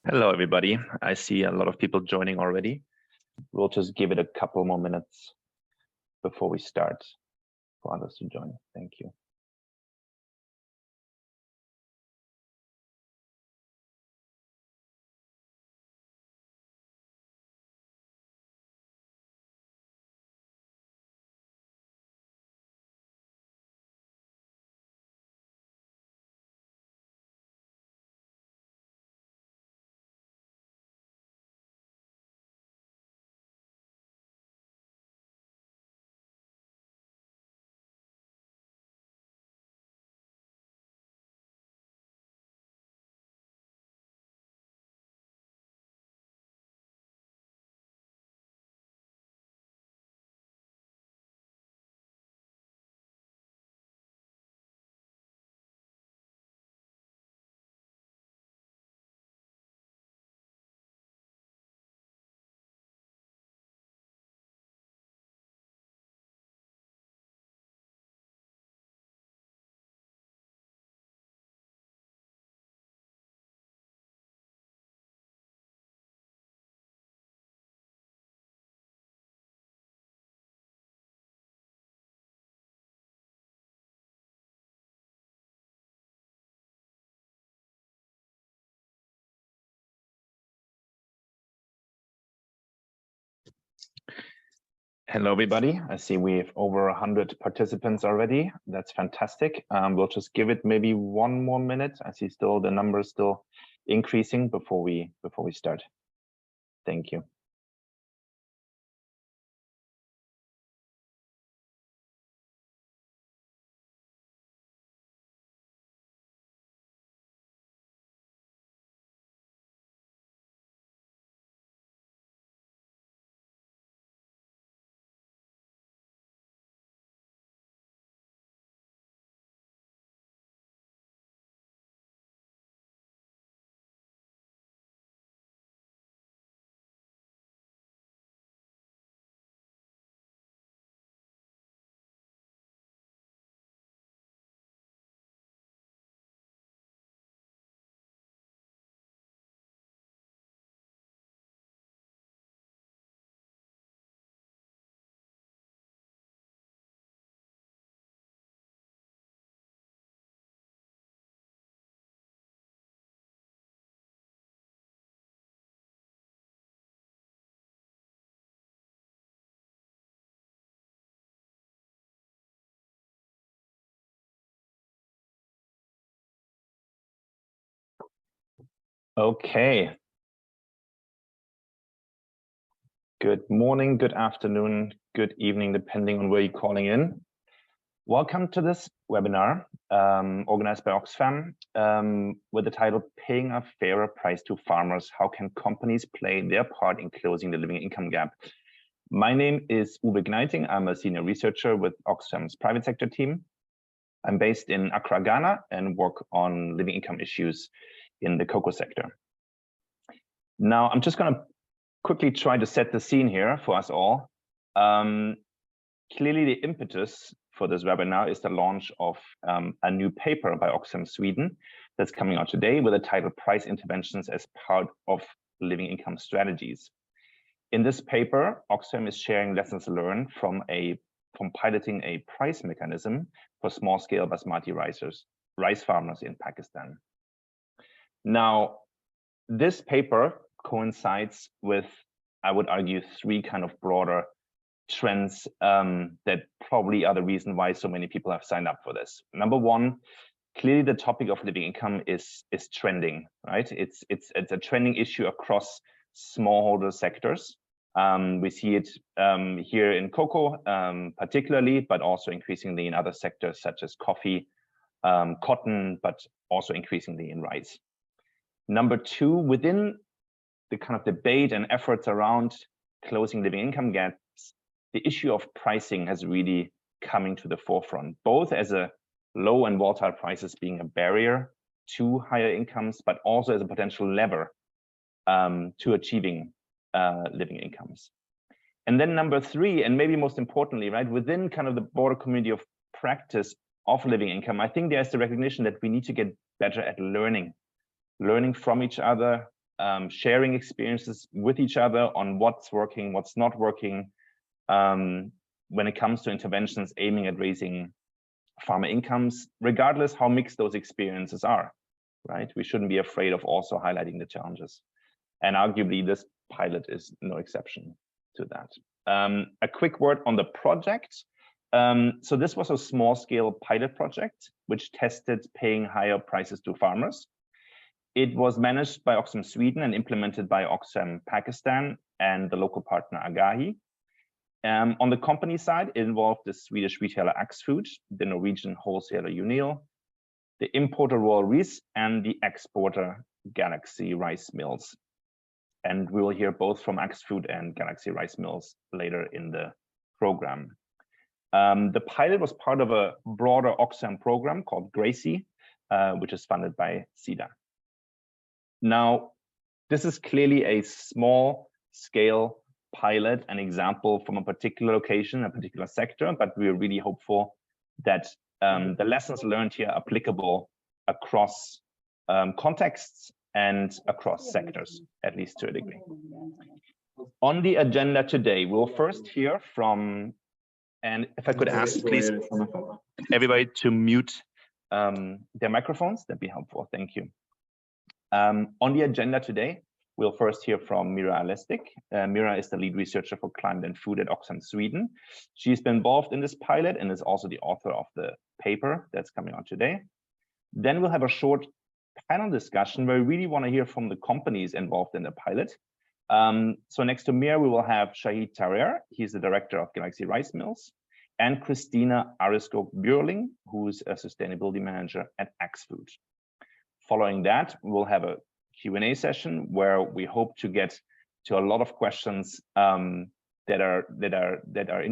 Hello, everybody. I see a lot of people joining already. We'll just give it a couple more minutes before we start for others to join. Thank you. Hello, everybody. I see we have over 100 participants already. That's fantastic. We'll just give it maybe one more minute. I see still the numbers still increasing before we start. Thank you. Okay. Good morning, good afternoon, good evening, depending on where you're calling in. Welcome to this webinar organized by Oxfam with the title Paying a Fairer Price to Farmers, How Can Companies Play Their Part in Closing the Living Income Gap? My name is Uwe Gneiting. I'm a senior researcher with Oxfam's private sector team. I'm based in Accra, Ghana, and work on living income issues in the cocoa sector. Now, I'm just going to quickly try to set the scene here for us all. Clearly, the impetus for this webinar is the launch of a new paper by Oxfam Sweden that's coming out today with the title Price Interventions as Part of Living Income Strategies. In this paper, Oxfam is sharing lessons learned from piloting a price mechanism for small-scale Basmati rice farmers in Pakistan. Now, this paper coincides with, I would argue, three kind of broader trends that probably are the reason why so many people have signed up for this. Number one, clearly the topic of living income is trending, right? It's a trending issue across smallholder sectors. We see it here in cocoa particularly, but also increasingly in other sectors such as coffee, cotton, but also increasingly in rice. Number two, within the kind of debate and efforts around closing living income gaps, the issue of pricing has really coming to the forefront, both as a low and volatile prices being a barrier to higher incomes, but also as a potential lever to achieving living incomes. And then number three, and maybe most importantly, right, within kind of the broader community of practice of living income, I think there's the recognition that we need to get better at learning learning from each other, sharing experiences with each other on what's working, what's not working, when it comes to interventions aiming at raising farmer incomes, regardless how mixed those experiences are, right? We shouldn't be afraid of also highlighting the challenges. And arguably, this pilot is no exception to that. A quick word on the project. So this was a small-scale pilot project, which tested paying higher prices to farmers. It was managed by Oxfam Sweden and implemented by Oxfam Pakistan and the local partner Agahi. On the company side, it involved the Swedish retailer Axfood, the Norwegian wholesaler Unil, the importer Royal Rees, and the exporter Galaxy Rice Mills. And we will hear both from Axfood and Galaxy Rice Mills later in the program. The pilot was part of a broader Oxfam program called Gracie, which is funded by SIDA. Now, this is clearly a small-scale pilot, an example from a particular location, a particular sector, but we are really hopeful that the lessons learned here are applicable across contexts and across sectors, at least to a degree. On the agenda today, we'll first hear from, and if I could ask, please, everybody to mute their microphones, that'd be helpful. Thank you. On the agenda today, we'll first hear from Mira Alestik. Mira is the lead researcher for climate and food at Oxfam Sweden. She's been involved in this pilot and is also the author of the paper that's coming out today. Then we'll have a short panel discussion where we really want to hear from the companies involved in the pilot. So next to Mira, we will have Shahid Tarer. He's the director of Galaxy Rice Mills, and Christina Ariskog-Björling, who's a sustainability manager at Axfood. Following that, we'll have a Q&A session where we hope to get to a lot of questions that are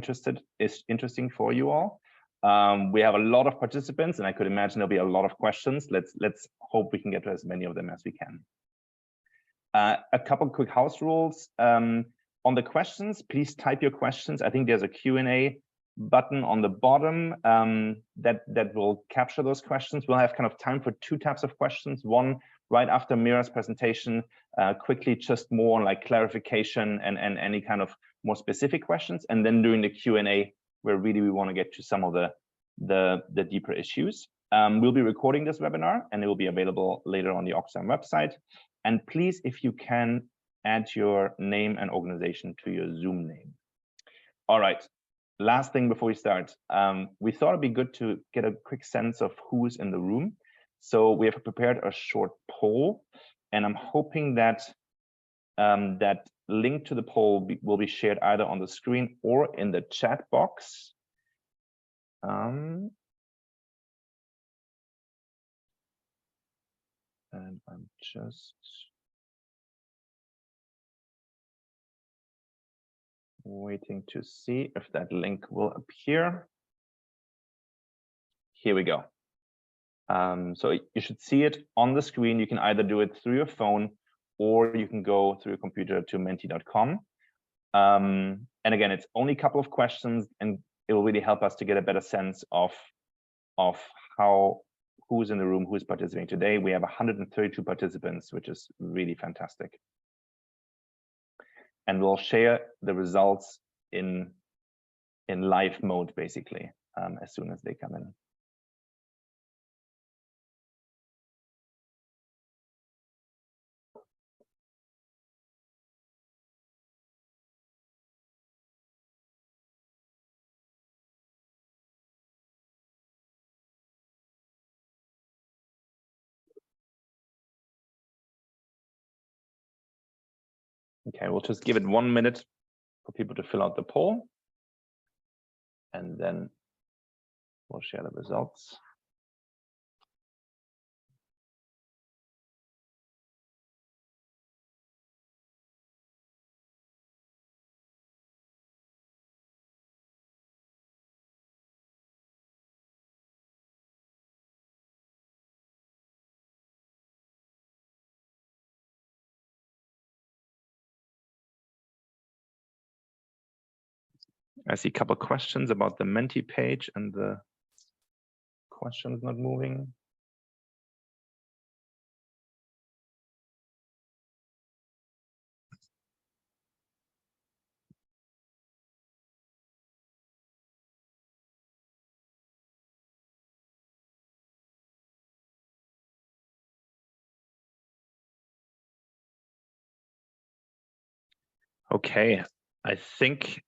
interesting for you all. We have a lot of participants, and I could imagine there'll be a lot of questions. Let's hope we can get to as many of them as we can. A couple quick house rules. On the questions, please type your questions. I think there's a Q&A button on the bottom that will capture those questions. We'll have kind of time for two types of questions. One right after Mira's presentation, quickly just more like clarification and any kind of more specific questions. And then during the Q&A, where really we want to get to some of the deeper issues. We'll be recording this webinar and it will be available later on the Oxfam website. And please, if you can, add your name and organization to your Zoom name. All right. Last thing before we start, we thought it'd be good to get a quick sense of who's in the room. So we have prepared a short poll, and I'm hoping that that link to the poll will be shared either on the screen or in the chat box. And I'm just waiting to see if that link will appear. Here we go. So you should see it on the screen. You can either do it through your phone or you can go through your computer to menti.com. And again, it's only a couple of questions, and it will really help us to get a better sense of who's in the room, who's participating today. We have 132 participants, which is really fantastic. And we'll share the results in live mode, basically, as soon as they come in. Okay, we'll just give it 1 minute for people to fill out the poll, and then we'll share the results. I see a couple of questions about the Menti page, and the question is not moving. Okay, I think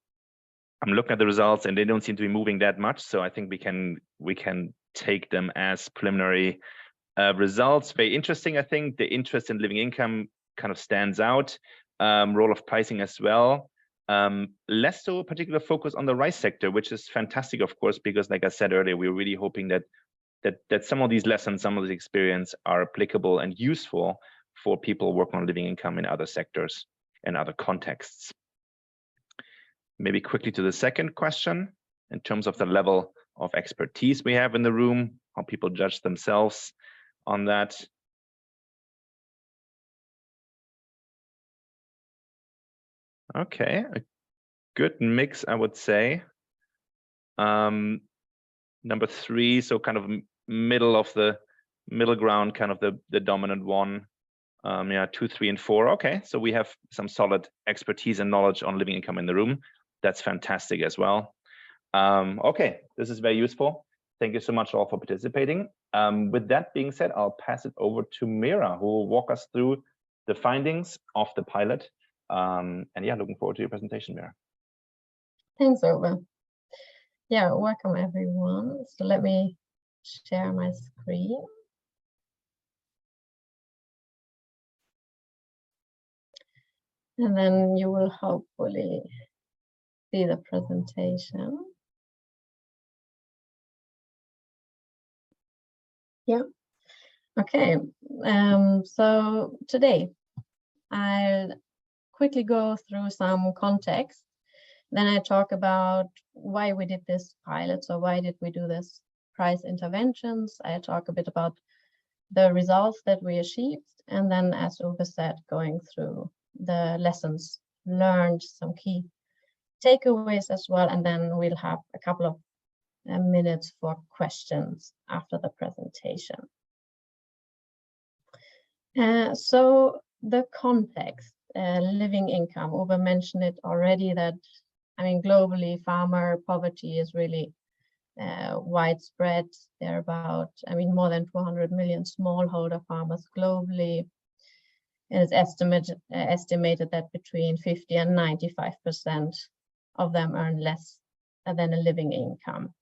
I'm looking at the results and they don't seem to be moving that much. So I think we can take them as preliminary results. Very interesting. I think the interest in living income kind of stands out. Role of pricing as well. Less so particular focus on the rice sector, which is fantastic, of course, because like I said earlier, we're really hoping that some of these lessons, some of the experience are applicable and useful for people working on living income in other sectors and other contexts. Maybe quickly to the second question, in terms of the level of expertise we have in the room, how people judge themselves on that. Okay, a good mix, I would say. Number 3, so kind of middle ground, kind of the dominant one. Yeah, 2, 3, and 4. Okay, so we have some solid expertise and knowledge on living income in the room. That's fantastic as well. Okay, this is very useful. Thank you so much all for participating. With that being said, I'll pass it over to Mira, who will walk us through the findings of the pilot. And yeah, looking forward to your presentation, Mira. Thanks, Ove. Yeah, welcome everyone. So let me share my screen. And then you will hopefully see the presentation. Yeah. Okay. So today I'll quickly go through some context. Then I talk about why we did this pilot. So why did we do this price interventions? I talk a bit about the results that we achieved. And then, as Ove said, going through the lessons learned, some key takeaways as well. And then we'll have a couple of minutes for questions after the presentation. So the context, living income, Ove mentioned it already that, I mean, globally, farmer poverty is really widespread. There are about, I mean, more than 400 million smallholder farmers globally. And it's estimated that between 50 and 95% of them earn less than a living income.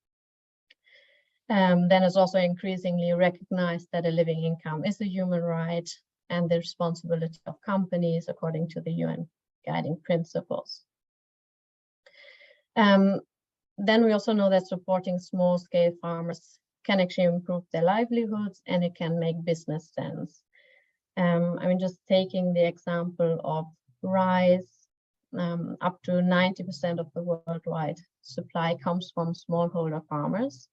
Then it's also increasingly recognized that a living income is a human right and the responsibility of companies according to the UN guiding principles. Then we also know that supporting small-scale farmers can actually improve their livelihoods and it can make business sense. I mean, just taking the example of rice, up to 90% of the worldwide supply comes from smallholder farmers.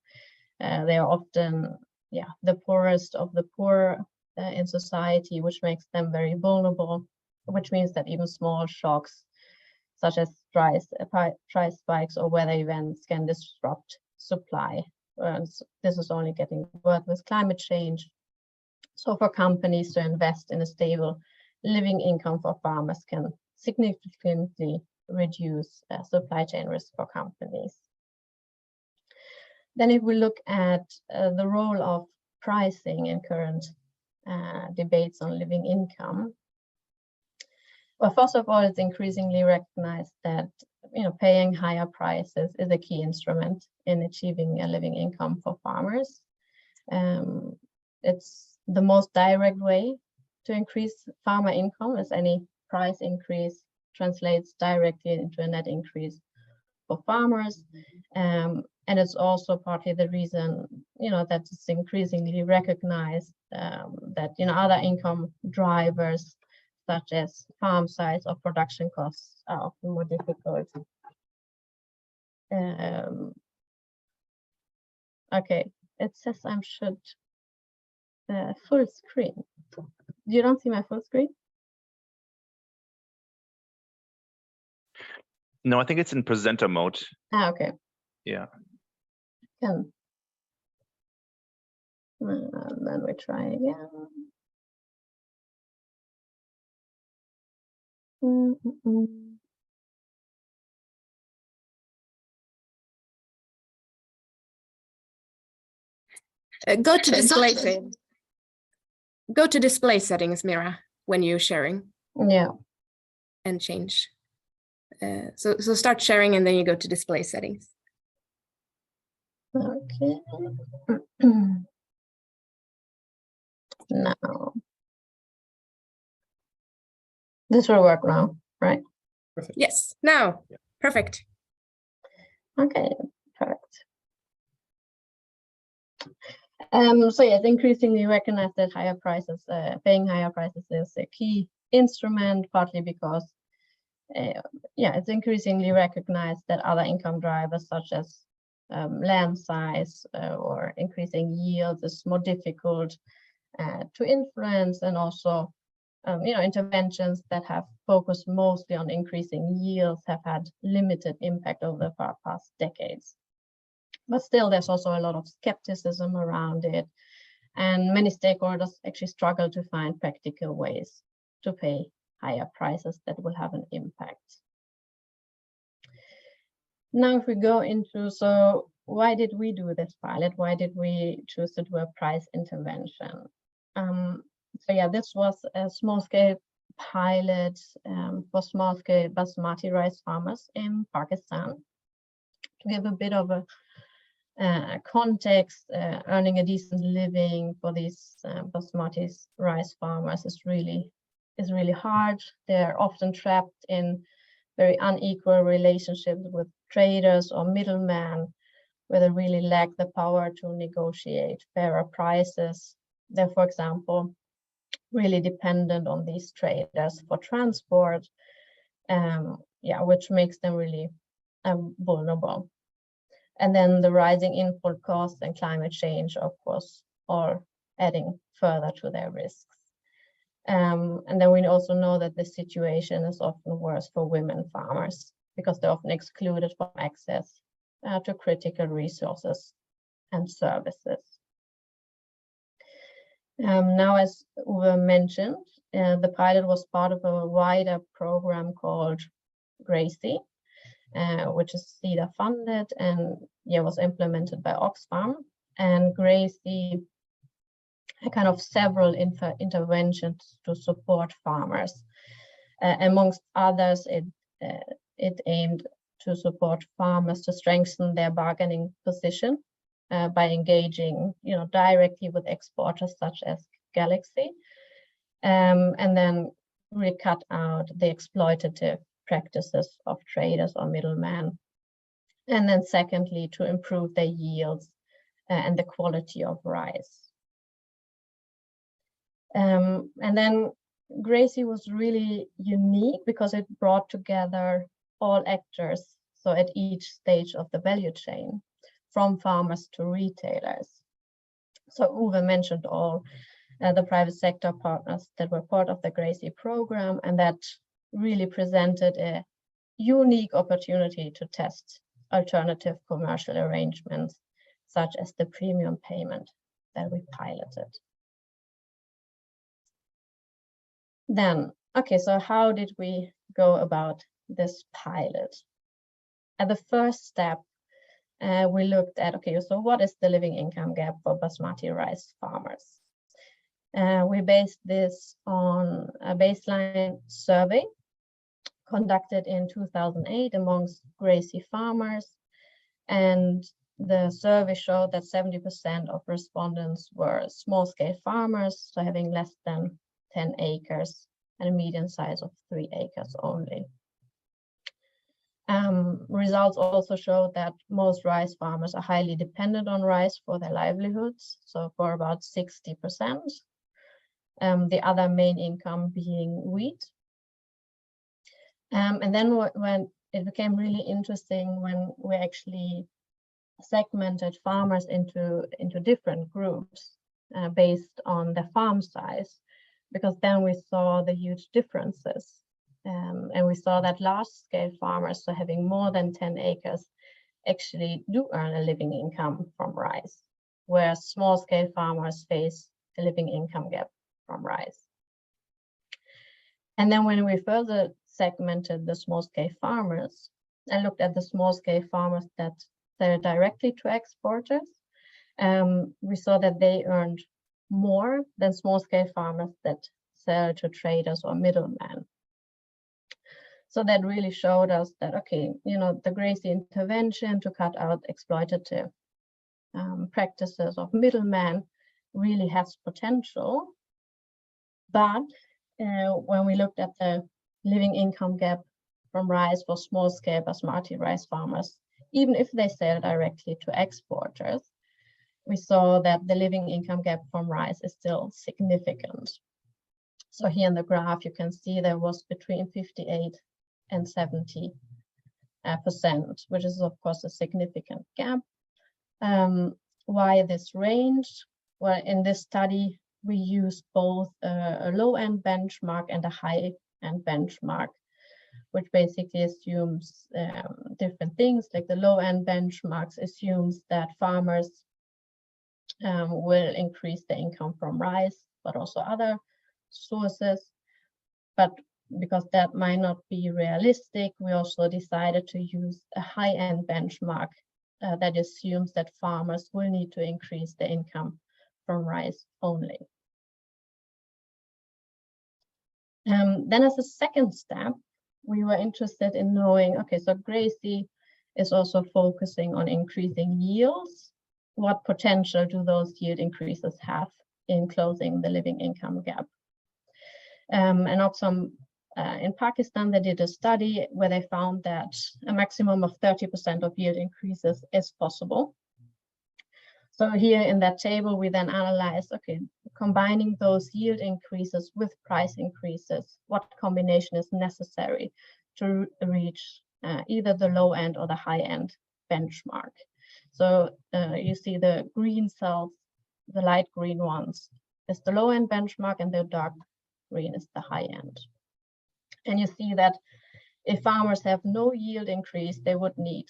They are often, the poorest of the poor in society, which makes them very vulnerable, which means that even small shocks, such as price spikes or weather events, can disrupt supply. This is only getting worse with climate change. So for companies to invest in a stable living income for farmers can significantly reduce supply chain risk for companies. Then if we look at the role of pricing in current debates on living income, well, first of all, it's increasingly recognized that paying higher prices is a key instrument in achieving a living income for farmers. It's the most direct way to increase farmer income, as any price increase translates directly into a net increase for farmers. And it's also partly the reason, that it's increasingly recognized that, other income drivers, such as farm size or production costs, are often more difficult. Okay, it says I should full screen. You don't see my full screen? No, I think it's in presenter mode. Okay. Yeah. And then we try again. Go to display settings. Go to display settings, Mira, when you're sharing. Yeah. And change So start sharing and then you go to display settings. Okay. Now, this will work now, right? Perfect. Yes, now, Yeah. Perfect. Okay, perfect. So yes, increasingly recognize that higher prices, paying higher prices is a key instrument, partly because, it's increasingly recognized that other income drivers such as land size or increasing yields is more difficult to influence, and also interventions that have focused mostly on increasing yields have had limited impact over the past decades. But still, there's also a lot of skepticism around it, and many stakeholders actually struggle to find practical ways to pay higher prices that will have an impact. Now, if we go into, so why did we do this pilot? Why did we choose to do a price intervention? So yeah, this was a small-scale pilot for small-scale Basmati rice farmers in Pakistan. To give a bit of a context, earning a decent living for these Basmati rice farmers is really hard. They're often trapped in very unequal relationships with traders or middlemen, where they really lack the power to negotiate fairer prices. They're, for example, really dependent on these traders for transport, which makes them really vulnerable. And then the rising input costs and climate change, of course, are adding further to their risks. And then we also know that the situation is often worse for women farmers because they're often excluded from access to critical resources and services. Now, as Uwe mentioned, the pilot was part of a wider program called Gracie, which is CEDA funded and was implemented by Oxfam. And Gracie had kind of several interventions to support farmers. Amongst others, it aimed to support farmers to strengthen their bargaining position by engaging, directly with exporters such as Galaxy, and then really cut out the exploitative practices of traders or middlemen. And then secondly, to improve their yields and the quality of rice. And then Gracie was really unique because it brought together all actors, so at each stage of the value chain, from farmers to retailers. So Uwe mentioned all the private sector partners that were part of the Gracie program, and that really presented a unique opportunity to test alternative commercial arrangements, such as the premium payment that we piloted. Then, okay, so how did we go about this pilot? At the first step, we looked at, okay, so what is the living income gap for Basmati rice farmers? We based this on a baseline survey conducted in 2008 amongst Gracie farmers, and the survey showed that 70% of respondents were small-scale farmers, so having less than 10 acres and a median size of 3 acres only. Results also showed that most rice farmers are highly dependent on rice for their livelihoods, so for about 60%. The other main income being wheat. And then when it became really interesting when we actually segmented farmers into different groups based on the farm size, because then we saw the huge differences. And we saw that large-scale farmers, so having more than 10 acres, actually do earn a living income from rice, whereas small-scale farmers face a living income gap from rice. And then when we further segmented the small-scale farmers and looked at the small-scale farmers that sell directly to exporters, we saw that they earned more than small-scale farmers that sell to traders or middlemen. So that really showed us that, okay, the Gracie intervention to cut out exploitative practices of middlemen really has potential. But when we looked at the living income gap from rice for small-scale Basmati rice farmers, even if they sell directly to exporters, we saw that the living income gap from rice is still significant. So here in the graph, you can see there was between 58 and 70%, which is of course a significant gap. Why this range? Well, in this study, we used both a low-end benchmark and a high-end benchmark, which basically assumes different things. Like the low-end benchmarks assumes that farmers will increase the income from rice, but also other sources. But because that might not be realistic, we also decided to use a high-end benchmark that assumes that farmers will need to increase the income from rice only. Then as a second step, we were interested in knowing, okay, so Gracie is also focusing on increasing yields. What potential do those yield increases have in closing the living income gap? And Oxfam in Pakistan, they did a study where they found that a maximum of 30% of yield increases is possible. So here in that table, we then analyzed, okay, combining those yield increases with price increases, what combination is necessary to reach either the low end or the high end benchmark. So you see the green cells, the light green ones is the low end benchmark, and the dark green is the high end. And you see that if farmers have no yield increase, they would need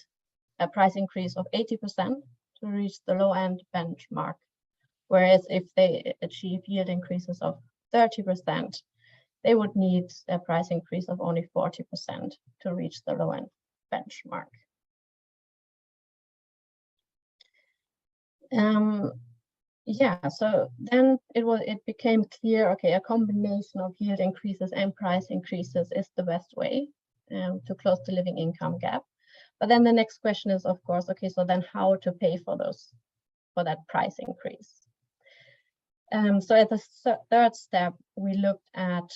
a price increase of 80% to reach the low end benchmark. Whereas if they achieve yield increases of 30%, they would need a price increase of only 40% to reach the low end benchmark. Yeah, so then it became clear, okay, a combination of yield increases and price increases is the best way to close the living income gap. But then the next question is, of course, okay, so then how to pay for that price increase? So at the third step, we looked at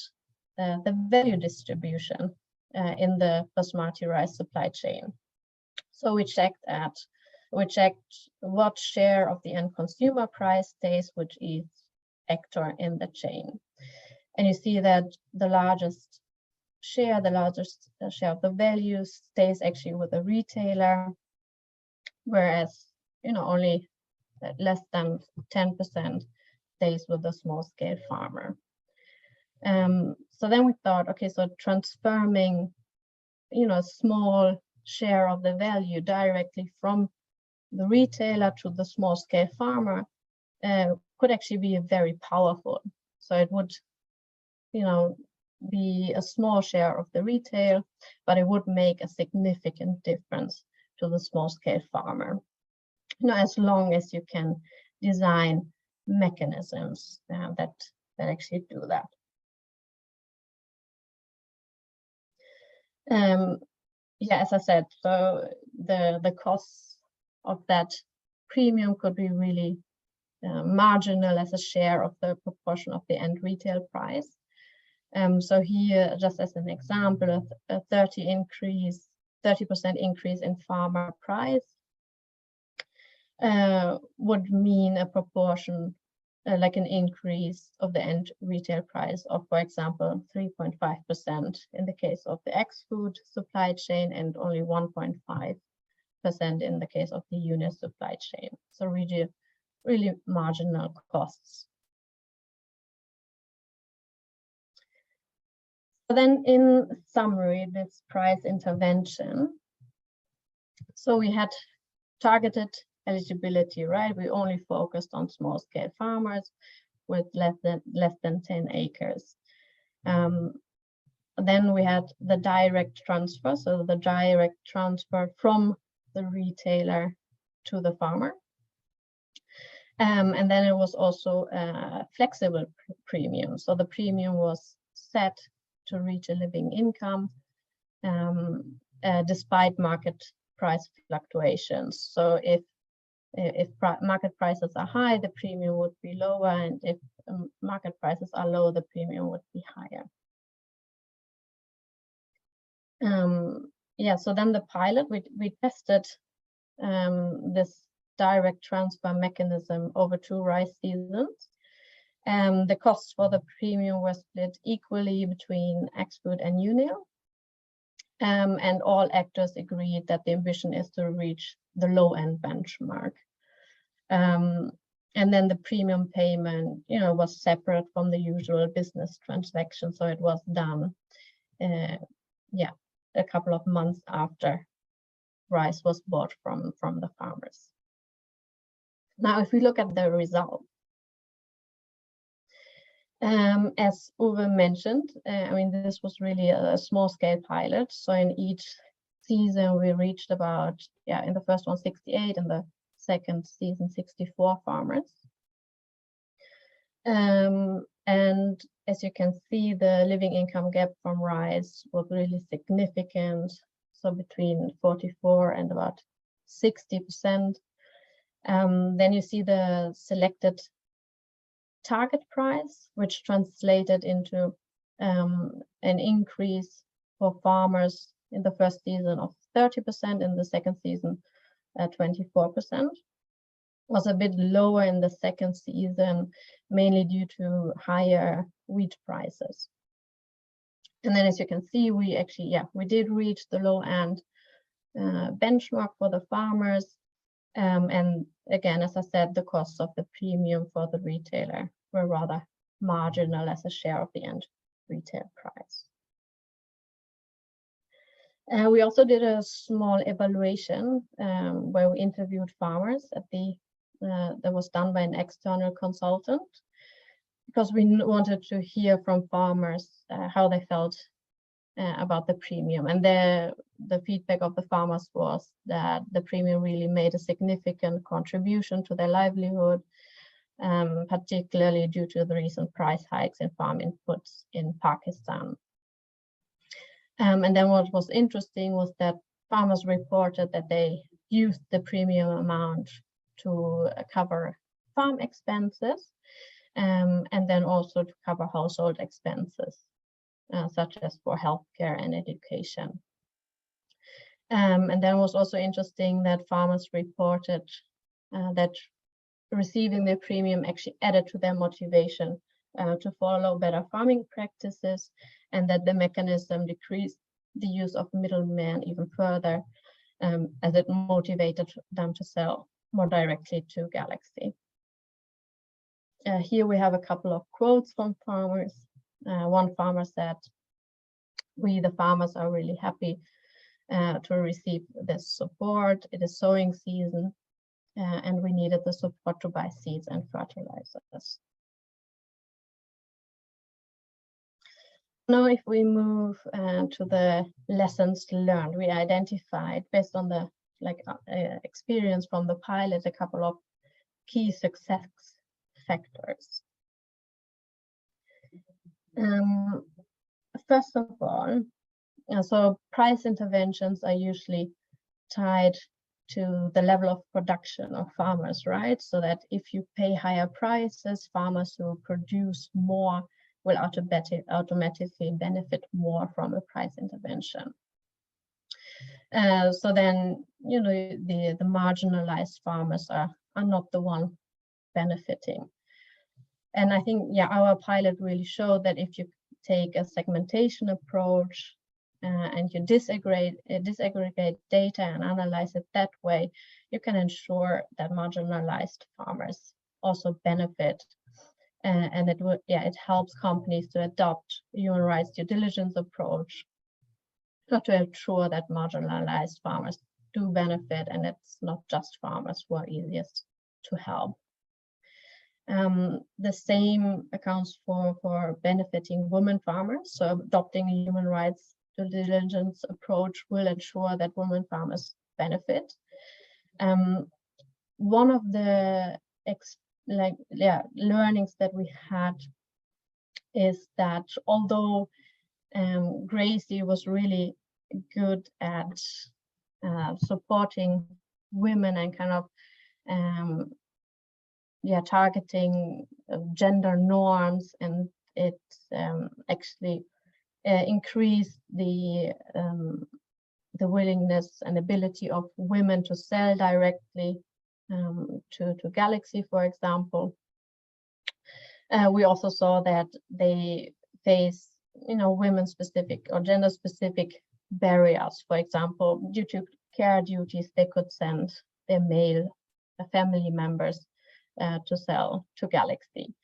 the value distribution in the Basmati rice supply chain. So we checked what share of the end consumer price stays with each actor in the chain. And you see that the largest share of the value stays actually with the retailer, whereas only less than 10% stays with the small scale farmer. So then we thought, okay, so transforming a small share of the value directly from the retailer to the small scale farmer could actually be very powerful. So it would be a small share of the retail, but it would make a significant difference to the small scale farmer, as long as you can design mechanisms that actually do that. Yeah, as I said, so the costs of that premium could be really marginal as a share of the proportion of the end retail price. So here, just as an example, a 30% increase in farmer price would mean a proportion like an increase of the end retail price of, for example, 3.5% in the case of the Axfood supply chain and only 1.5% in the case of the Unil supply chain. So really marginal costs. So then in summary, this price intervention, so we had targeted eligibility, right? We only focused on small scale farmers with less than 10 acres. Then we had the direct transfer, so the direct transfer from the retailer to the farmer. And then it was also a flexible premium. So the premium was set to reach a living income despite market price fluctuations. So if market prices are high, the premium would be lower, and if market prices are low, the premium would be higher. Yeah, so then the pilot, we tested this direct transfer mechanism over 2 rice seasons. The costs for the premium were split equally between Axfood and Unil. And all actors agreed that the ambition is to reach the low-end benchmark. And then the premium payment, was separate from the usual business transaction. So it was done, a couple of months after rice was bought from the farmers. Now, if we look at the results, as Uwe mentioned, this was really a small-scale pilot. So in each season, we reached about, in the first one, 68, and the second season, 64 farmers. And as you can see, the living income gap from rice was really significant. So between 44 and about 60%. Then you see the selected target price, which translated into an increase for farmers in the first season of 30%, in the second season 24%. Was a bit lower in the second season, mainly due to higher wheat prices. And then, as you can see, we did reach the low-end benchmark for the farmers. And again, as I said, the costs of the premium for the retailer were rather marginal as a share of the end retail price. We also did a small evaluation where we interviewed farmers that was done by an external consultant, because we wanted to hear from farmers how they felt about the premium. And the feedback of the farmers was that the premium really made a significant contribution to their livelihood, particularly due to the recent price hikes in farm inputs in Pakistan. And then what was interesting was that farmers reported that they used the premium amount to cover farm expenses, and then also to cover household expenses, such as for healthcare and education. And then it was also interesting that farmers reported that receiving the premium actually added to their motivation to follow better farming practices, and that the mechanism decreased the use of middlemen even further, as it motivated them to sell more directly to Galaxy. Here we have a couple of quotes from farmers. One farmer said, "We, the farmers, are really happy to receive this support. It is sowing season, and we needed the support to buy seeds and fertilizers." Now, if we move to the lessons learned, we identified, based on the experience from the pilot, a couple of key success factors. First of all, so price interventions are usually tied to the level of production of farmers, right? So that if you pay higher prices, farmers who produce more will automatically benefit more from a price intervention. So then, the marginalized farmers are not the one benefiting. And I think, our pilot really showed that if you take a segmentation approach and you disaggregate data and analyze it that way, you can ensure that marginalized farmers also benefit. And it helps companies to adopt human rights due diligence approach to ensure that marginalized farmers do benefit, and it's not just farmers who are easiest to help. The same accounts for benefiting women farmers. So adopting a human rights due diligence approach will ensure that women farmers benefit. One of the learnings that we had is that although Gracie was really good at supporting women and kind of targeting gender norms, and it actually increased the willingness and ability of women to sell directly to Galaxy, for example. We also saw that they face, women-specific or gender-specific barriers. For example, due to care duties, they could send their male family members to sell to Galaxy,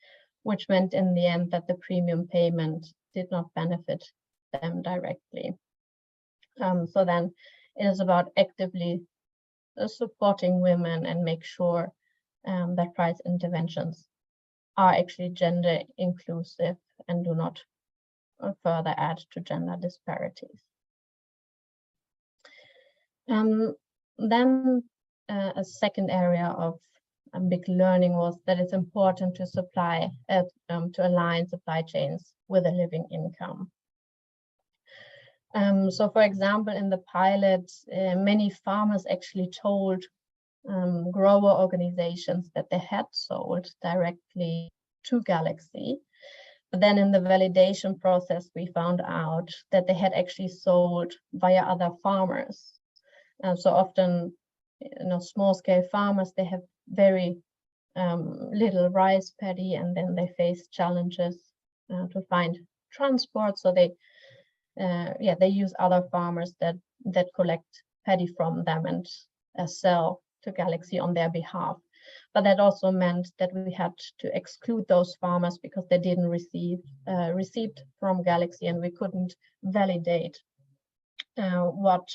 which meant in the end that the premium payment did not benefit them directly. So then it is about actively supporting women and make sure that price interventions are actually gender inclusive and do not further add to gender disparities. Then a second area of a big learning was that it's important to to align supply chains with a living income. So for example, in the pilot, many farmers actually told grower organizations that they had sold directly to Galaxy. But then in the validation process, we found out that they had actually sold via other farmers. So often, small scale farmers, they have very little rice paddy, and then they face challenges to find transport. So they use other farmers that collect paddy from them and sell to Galaxy on their behalf. But that also meant that we had to exclude those farmers because they didn't receive receipt from Galaxy, and we couldn't validate what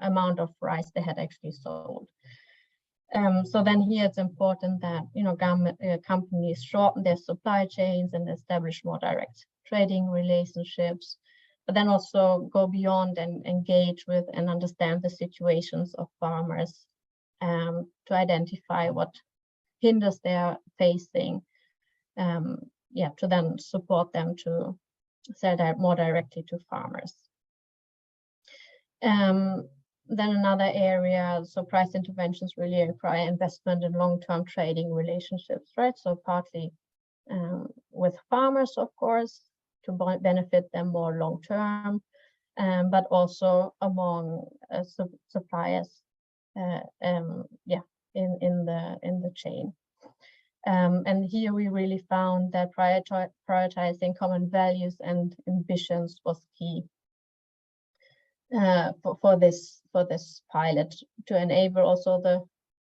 amount of rice they had actually sold. So then here it's important that companies shorten their supply chains and establish more direct trading relationships, but then also go beyond and engage with and understand the situations of farmers to identify what hinders they're facing, to then support them to sell that more directly to farmers. Then another area, so price interventions really require investment in long-term trading relationships, right? So partly with farmers, of course, to benefit them more long-term, but also among suppliers, in the chain. And here we really found that prioritizing common values and ambitions was key for this pilot, to enable also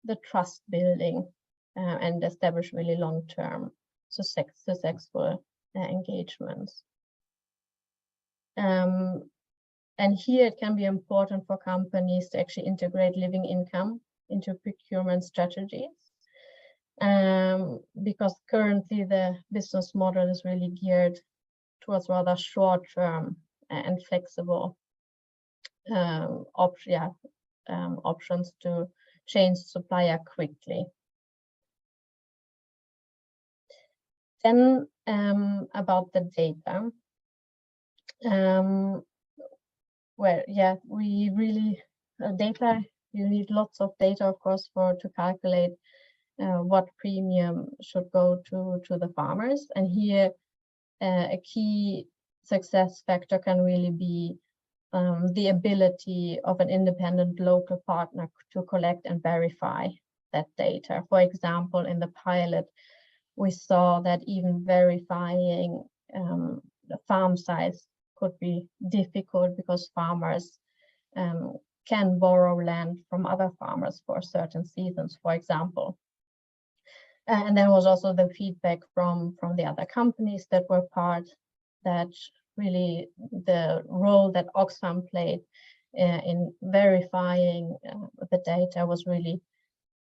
the trust building and establish really long-term successful engagements. And here it can be important for companies to actually integrate living income into procurement strategies, because currently the business model is really geared towards rather short-term and flexible options to change supplier quickly. Then about the data. We really data. You need lots of data, of course, to calculate what premium should go to the farmers. And here, a key success factor can really be the ability of an independent local partner to collect and verify that data. For example, in the pilot, we saw that even verifying the farm size could be difficult because farmers can borrow land from other farmers for certain seasons, for example. And there was also the feedback from the other companies that were part, that really the role that Oxfam played in verifying the data was really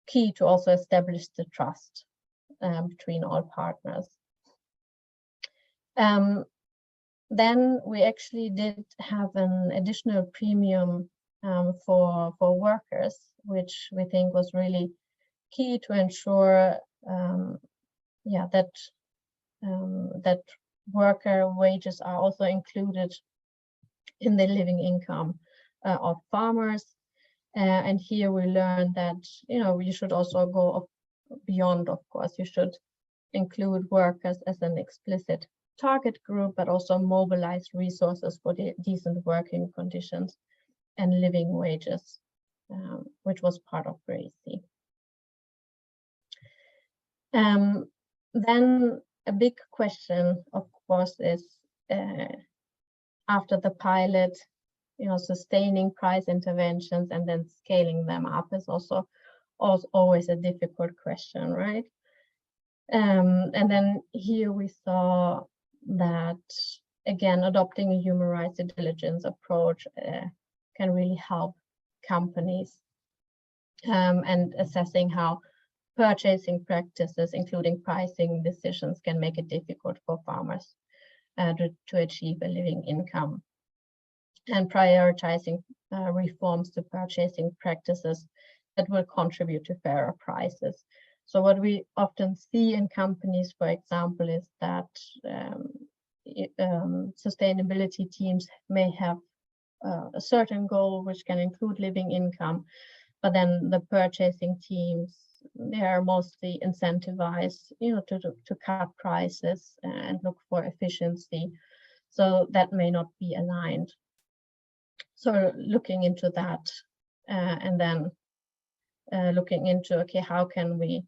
key to also establish the trust between all partners. Then we actually did have an additional premium for workers, which we think was really key to ensure that worker wages are also included in the living income of farmers. And here we learned that, you should also go beyond, of course. You should include workers as an explicit target group, but also mobilize resources for the decent working conditions and living wages, which was part of Gracie. Then a big question, of course, is after the pilot, sustaining price interventions and then scaling them up is also always a difficult question, right? And then here we saw that, again, adopting a human rights due diligence approach can really help companies, and assessing how purchasing practices, including pricing decisions, can make it difficult for farmers to achieve a living income, and prioritizing reforms to purchasing practices that will contribute to fairer prices. So what we often see in companies, for example, is that sustainability teams may have a certain goal which can include living income, but then the purchasing teams, they are mostly incentivized, to cut prices and look for efficiency. So that may not be aligned. So looking into that, and then looking into, okay, how can we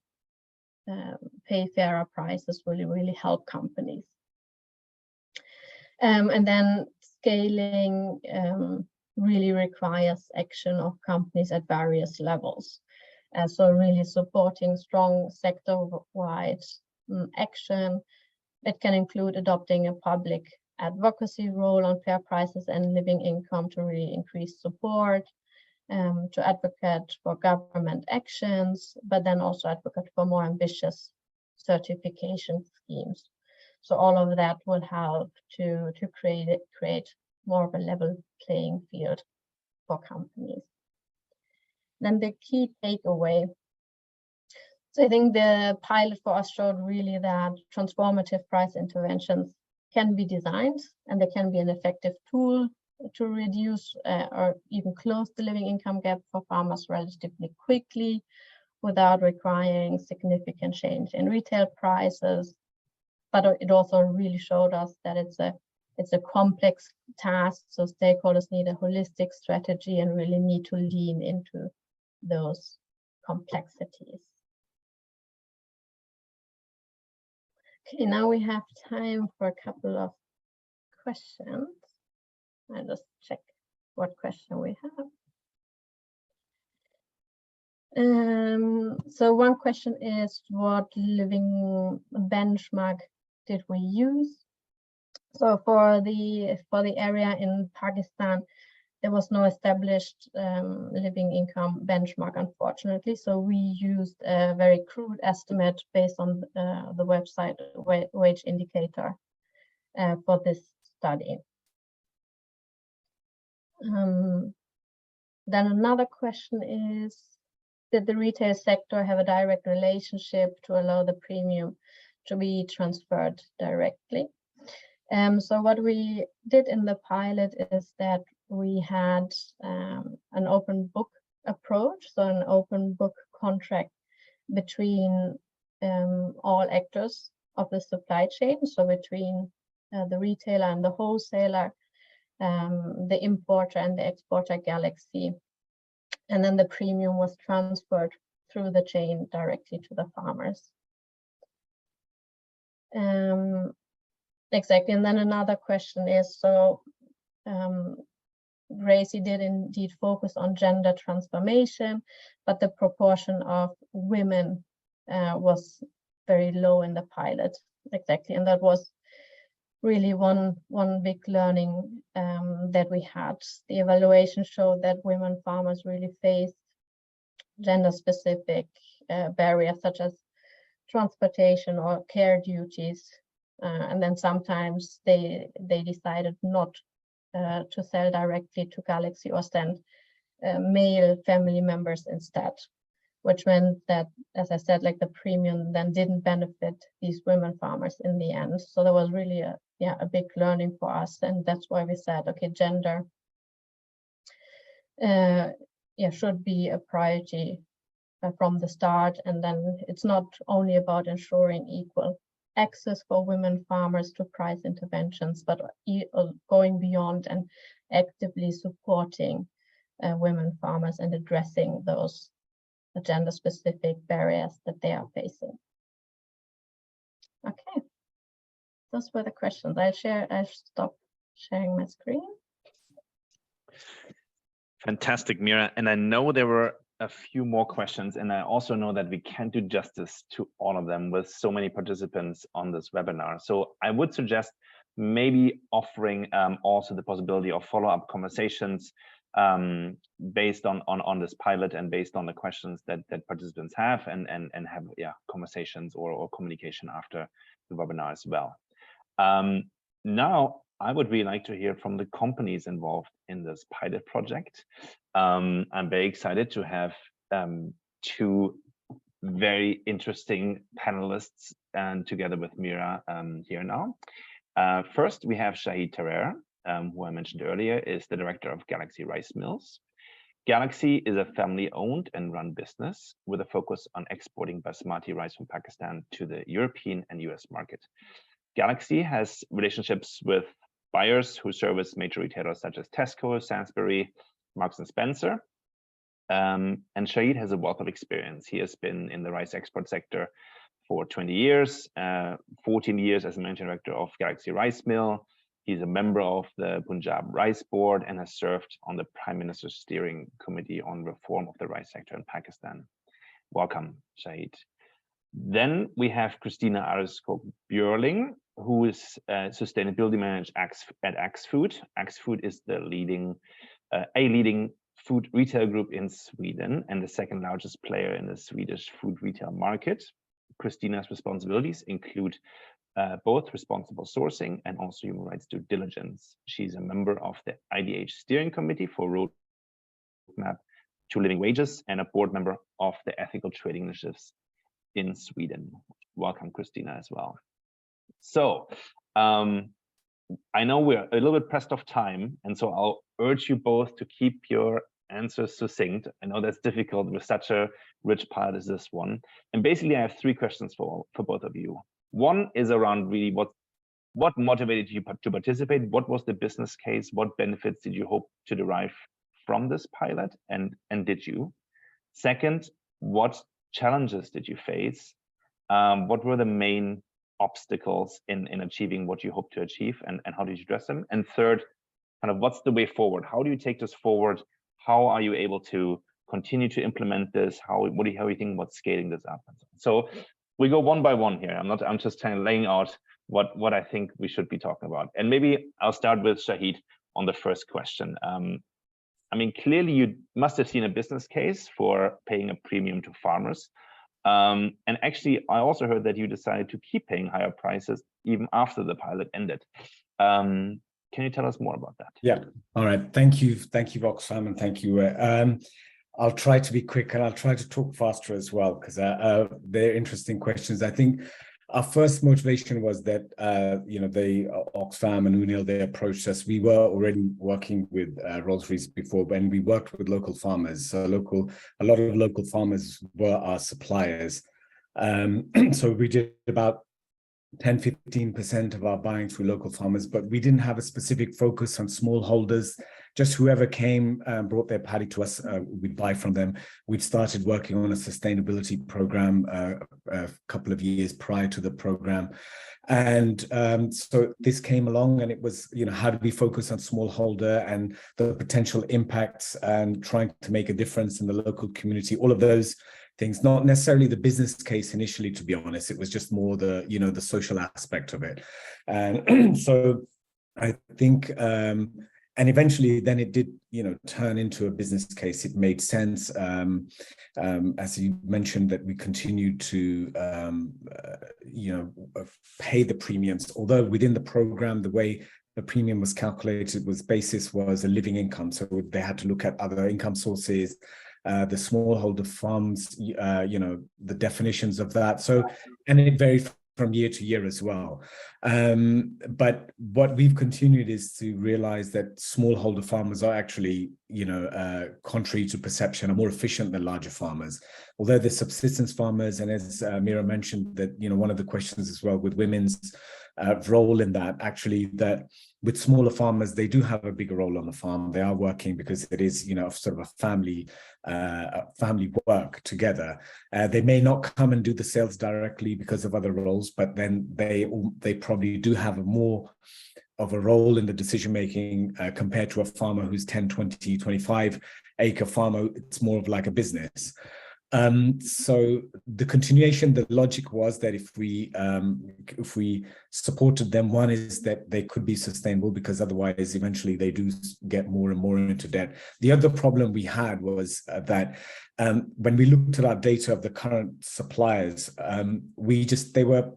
pay fairer prices really help companies. And then scaling really requires action of companies at various levels. So really supporting strong sector-wide action. It can include adopting a public advocacy role on fair prices and living income to really increase support, to advocate for government actions, but then also advocate for more ambitious certification schemes. So all of that will help to create more of a level playing field for companies. Then the key takeaway. So I think the pilot for us showed really that transformative price interventions can be designed, and they can be an effective tool to reduce or even close the living income gap for farmers relatively quickly without requiring significant change in retail prices. But it also really showed us that it's a complex task, so stakeholders need a holistic strategy and really need to lean into those complexities. Okay, now we have time for a couple of questions. I'll just check what question we have. So one question is, what living benchmark did we use? So for the area in Pakistan, there was no established living income benchmark, unfortunately. So we used a very crude estimate based on the website wage indicator for this study. Then another question is, did the retail sector have a direct relationship to allow the premium to be transferred directly? So what we did in the pilot is that we had an open book approach, so an open book contract between all actors of the supply chain, so between the retailer and the wholesaler, the importer and the exporter Galaxy, and then the premium was transferred through the chain directly to the farmers. Exactly, and then another question is, so Gracie did indeed focus on gender transformation, but the proportion of women was very low in the pilot. Exactly, and that was really one big learning that we had. The evaluation showed that women farmers really faced gender-specific barriers such as transportation or care duties, and then sometimes they decided not to sell directly to Galaxy or send male family members instead, which meant that, as I said, like the premium then didn't benefit these women farmers in the end. So there was really a big learning for us, and that's why we said, okay, gender should be a priority from the start. And then it's not only about ensuring equal access for women farmers to price interventions, but going beyond and actively supporting women farmers and addressing those gender-specific barriers that they are facing. Okay, those were the questions. I'll stop sharing my screen. Fantastic, Mira. And I know there were a few more questions, and I also know that we can't do justice to all of them with so many participants on this webinar. So I would suggest maybe offering also the possibility of follow-up conversations based on this pilot and based on the questions that participants have, and have conversations or communication after the webinar as well. Now I would really like to hear from the companies involved in this pilot project. I'm very excited to have two very interesting panelists and together with Mira here now. First, we have Shahid Tarer, who I mentioned earlier, is the director of Galaxy Rice Mills. Galaxy is a family-owned and run business with a focus on exporting basmati rice from Pakistan to the European and US market. Galaxy has relationships with buyers who service major retailers such as Tesco, Sainsbury, Marks and Spencer. And Shahid has a wealth of experience. He has been in the rice export sector for 20 years, 14 years as managing director of Galaxy Rice Mill. He's a member of the Punjab Rice Board and has served on the Prime Minister's Steering Committee on Reform of the Rice Sector in Pakistan. Welcome, Shahid. Then we have Christina Areskog-Björling, who is sustainability manager at Axfood. Axfood is the leading food retail group in Sweden and the second largest player in the Swedish food retail market. Christina's responsibilities include both responsible sourcing and also human rights due diligence. She's a member of the IDH Steering Committee for Roadmap to Living Wages and a board member of the Ethical Trading Initiatives in Sweden. Welcome, Christina, as well. So I know we're a little bit pressed of time, and so I'll urge you both to keep your answers succinct. I know that's difficult with such a rich pilot as this one. And basically, I have three questions for both of you. One is around really what motivated you to participate? What was the business case? What benefits did you hope to derive from this pilot? And did you? Second, what challenges did you face? What were the main obstacles in achieving what you hope to achieve, and how did you address them? And third, kind of what's the way forward? How do you take this forward? How are you able to continue to implement this? How do you think about scaling this up? So we go one by one here. I'm just kind of laying out what I think we should be talking about. And maybe I'll start with Shahid on the first question. I mean, clearly you must have seen a business case for paying a premium to farmers. And actually, I also heard that you decided to keep paying higher prices even after the pilot ended. Can you tell us more about that? Yeah. All right. Thank you, Oxfam, and thank you. I'll try to be quick and I'll try to talk faster as well, because they're interesting questions. I think our first motivation was that the Oxfam and Unil, they approached us. We were already working with Rolls-Royce before, and we worked with local farmers. So a lot of local farmers were our suppliers. So we did about 10-15% of our buying through local farmers, but we didn't have a specific focus on smallholders. Just whoever came brought their paddy to us, we'd buy from them. We'd started working on a sustainability program a couple of years prior to the program. And so this came along, and it was, how do we focus on smallholder and the potential impacts and trying to make a difference in the local community, all of those things, not necessarily the business case initially, to be honest. It was just more the, the social aspect of it. And so I think, and eventually then it did, turn into a business case. It made sense. As you mentioned, that we continued to, pay the premiums, although within the program, the way the premium was calculated was a living income. So they had to look at other income sources, the smallholder farms, the definitions of that. So, and it varied from year to year as well. But what we've continued is to realize that smallholder farmers are actually, contrary to perception, are more efficient than larger farmers. Although they're subsistence farmers, and as Mira mentioned, that one of the questions as well with women's role in that, actually, that with smaller farmers, they do have a bigger role on the farm. They are working because it is, sort of a family work together. They may not come and do the sales directly because of other roles, but then they probably do have a more of a role in the decision making compared to a farmer who's 10, 20, 25 acre farmer. It's more of like a business. So the continuation, the logic was that if we supported them, one is that they could be sustainable, because otherwise eventually they do get more and more into debt. The other problem we had was that when we looked at our data of the current suppliers, they were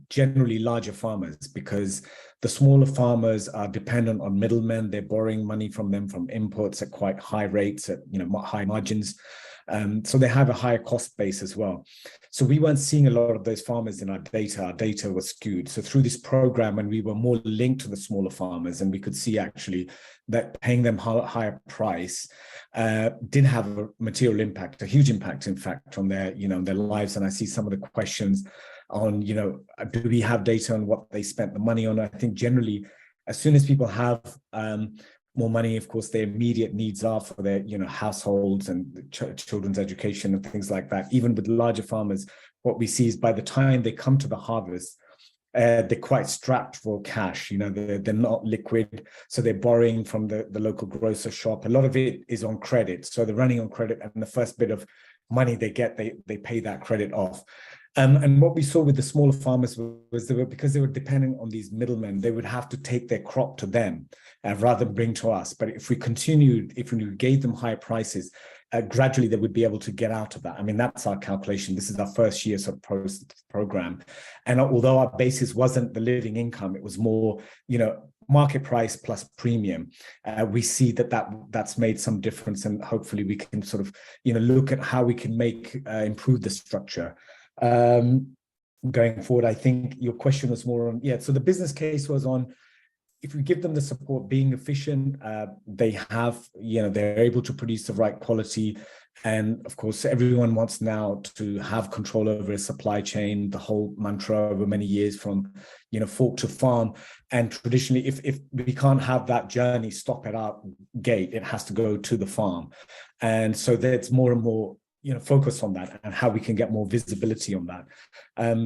generally larger farmers, because the smaller farmers are dependent on middlemen. They're borrowing money from them from imports at quite high rates, at high margins. So they have a higher cost base as well. So we weren't seeing a lot of those farmers in our data. Our data was skewed. So through this program, when we were more linked to the smaller farmers, and we could see actually that paying them higher price did have a material impact, a huge impact, in fact, on their their lives. And I see some of the questions on, do we have data on what they spent the money on? I think generally, as soon as people have more money, of course, their immediate needs are for their, households and children's education and things like that. Even with larger farmers, what we see is by the time they come to the harvest, they're quite strapped for cash. They're not liquid, so they're borrowing from the local grocer shop. A lot of it is on credit, so they're running on credit, and the first bit of money they get, they pay that credit off. And what we saw with the smaller farmers was because they were depending on these middlemen, they would have to take their crop to them rather than bring to us. But if we gave them higher prices, gradually they would be able to get out of that. I mean, that's our calculation. This is our first year sort of program. And although our basis wasn't the living income, it was more, market price plus premium. We see that's made some difference, and hopefully we can sort of, look at how we can improve the structure. Going forward. I think your question was more on, so the business case was on, if we give them the support, being efficient, they have, they're able to produce the right quality. And of course, everyone wants now to have control over a supply chain, the whole mantra over many years from, fork to farm. And traditionally, if we can't have that journey stop at our gate, it has to go to the farm. And so there's more and more focus on that and how we can get more visibility on that.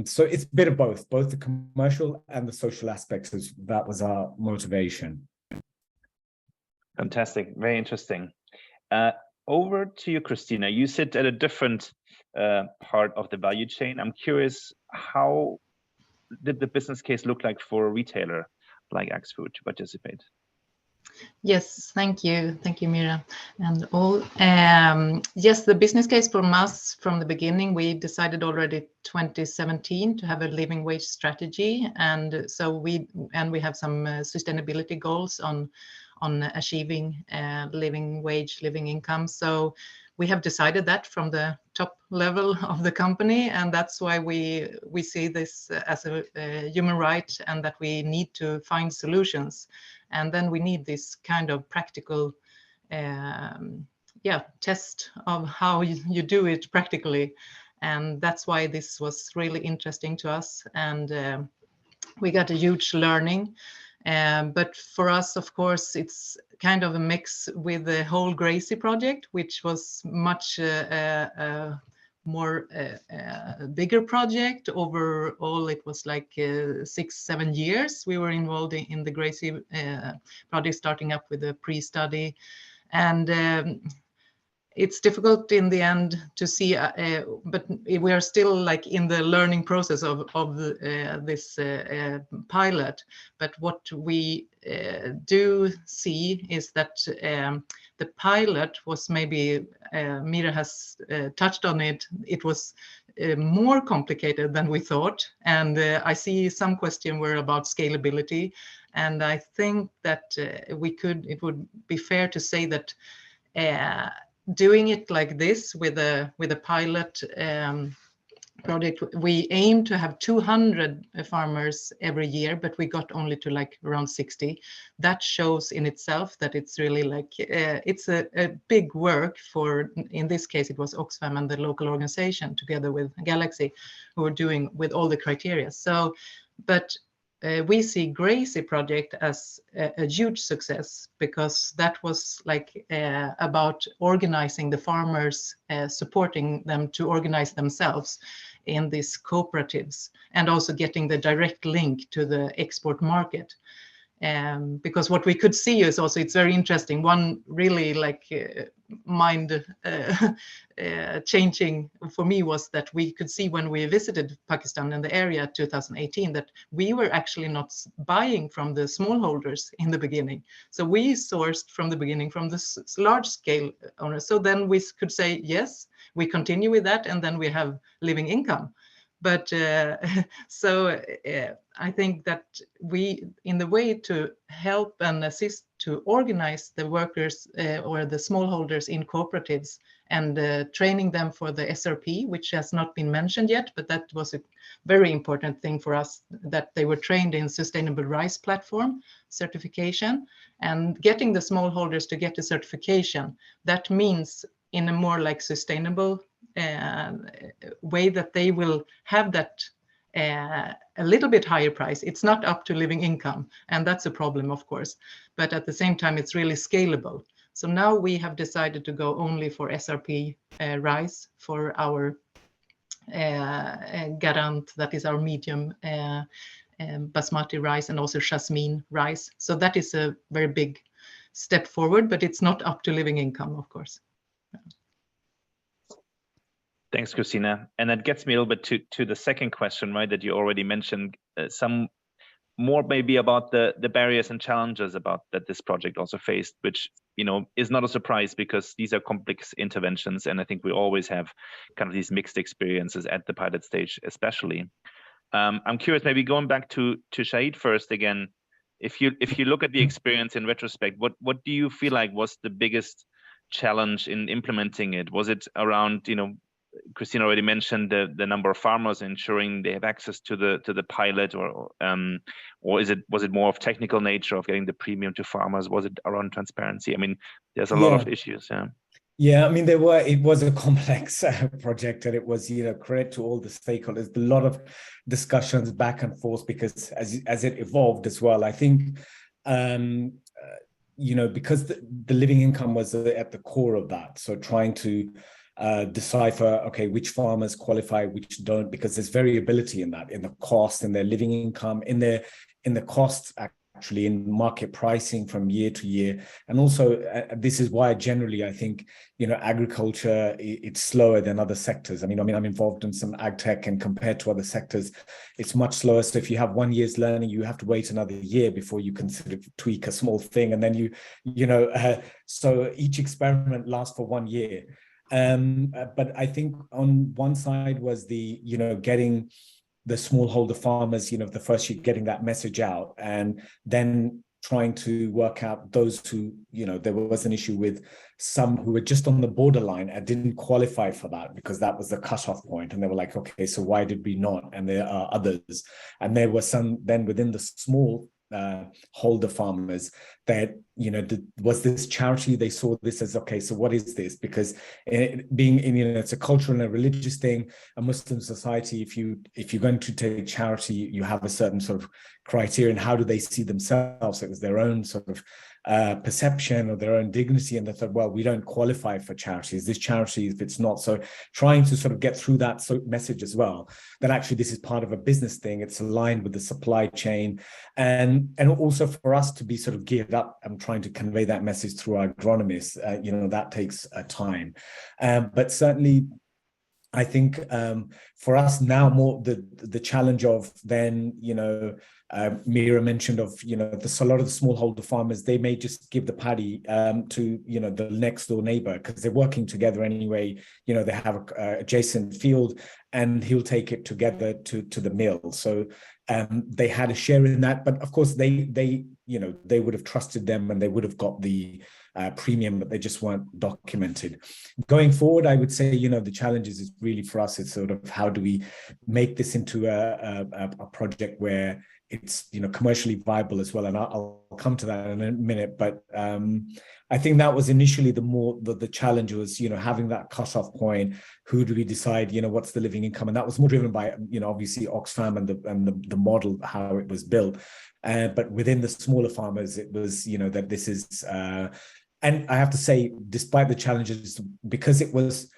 So it's a bit of both the commercial and the social aspects. That was our motivation. Fantastic, very interesting. Over to you, Christina. You sit at a different part of the value chain. I'm curious, how did the business case look like for a retailer like Axfood to participate? Yes, thank you, Mira, and all. Yes, the business case for us from the beginning, we decided already 2017 to have a living wage strategy, and so we have some sustainability goals on achieving living wage, living income. So we have decided that from the top level of the company, and that's why we see this as a human right, and that we need to find solutions. And then we need this kind of practical test of how you do it practically. And that's why this was really interesting to us. And we got a huge learning. But for us, of course, it's kind of a mix with the whole Gracie project, which was much more bigger project. Overall, it was like 6-7 years we were involved in the Gracie project, starting up with a pre-study. And it's difficult in the end to see, but we are still like in the learning process of this pilot. But what we do see is that the pilot was maybe, Mira has touched on it, it was more complicated than we thought. And I see some question were about scalability. And I think that it would be fair to say that doing it like this with a pilot project, we aim to have 200 farmers every year, but we got only to like around 60. That shows in itself that it's really like, it's a big work for, in this case, it was Oxfam and the local organization together with Galaxy, who are doing with all the criteria. So, but we see Gracie project as a huge success, because that was like about organizing the farmers, supporting them to organize themselves in these cooperatives, and also getting the direct link to the export market. Because what we could see is also, it's very interesting, one really like mind changing for me was that we could see when we visited Pakistan in the area 2018 that we were actually not buying from the smallholders in the beginning. So we sourced from the beginning from the large scale owners. So then we could say, yes, we continue with that, and then we have living income. But so I think that we, in the way to help and assist to organize the workers or the smallholders in cooperatives, and training them for the SRP, which has not been mentioned yet, but that was a very important thing for us, that they were trained in sustainable rice platform certification, and getting the smallholders to get the certification. That means in a more like sustainable way that they will have that a little bit higher price. It's not up to living income, and that's a problem, of course, but at the same time it's really scalable. So now we have decided to go only for SRP rice for our Garant, that is our medium Basmati rice, and also Jasmine rice. So that is a very big step forward, but it's not up to living income, of course. Thanks, Christina. And that gets me a little bit to the second question, right, that you already mentioned, some more maybe about the barriers and challenges about that this project also faced, which, you know, is not a surprise because these are complex interventions. And I think we always have kind of these mixed experiences at the pilot stage, especially. I'm curious, maybe going back to Shahid first again, if you look at the experience in retrospect, what do you feel like was the biggest challenge in implementing it? Was it around, you know, Christina already mentioned the number of farmers, ensuring they have access to the pilot, or was it more of technical nature of getting the premium to farmers? Was it around transparency? I mean, there's a lot of issues. Yeah, I mean, it was a complex project, and it was, you know, credit to all the stakeholders, a lot of discussions back and forth, because as it evolved as well, I think, you know, because the living income was at the core of that. So trying to decipher, okay, which farmers qualify, which don't, because there's variability in that, in the cost, in their living income, in the costs, actually in market pricing from year to year. And also this is why generally I think, you know, agriculture, it's slower than other sectors. I mean I'm involved in some ag tech, and compared to other sectors, it's much slower. So if you have 1 year's learning, you have to wait another year before you can sort of tweak a small thing, and then you know, so each experiment lasts for 1 year. But I think on one side was the, you know, getting the smallholder farmers, you know, the first year, getting that message out, and then trying to work out those who, you know, there was an issue with some who were just on the borderline and didn't qualify for that because that was the cutoff point. And they were like, okay, so why did we not? And there are others. And there were some then within the small holder farmers that, you know, was this charity, they saw this as, okay, so what is this? Because being in, you know, it's a cultural and a religious thing, a Muslim society, if you're going to take charity, you have a certain sort of criterion. How do they see themselves? It was their own sort of perception of their own dignity, and they thought, well, we don't qualify for charity. Is this charity if it's not? So trying to sort of get through that message as well, that actually this is part of a business thing, it's aligned with the supply chain, and also for us to be sort of geared up and trying to convey that message through our agronomists, you know, that takes time, but certainly I think for us now, more the challenge of then, you know, Mira mentioned of, you know, a lot of the smallholder farmers, they may just give the paddy to, you know, the next door neighbor because they're working together anyway. You know, they have a adjacent field, and he'll take it together to the mill. So they had a share in that, but of course they they would have trusted them and they would have got the premium, but they just weren't documented. Going forward, I would say, the challenges is really for us, it's sort of how do we make this into a project where it's commercially viable as well, and I'll come to that in a minute. But I think that was initially the challenge was having that cutoff point. Who do we decide what's the living income, and that was more driven by obviously Oxfam and the model, how it was built, but within the smaller farmers it was that this is and I have to say, despite the challenges, because it was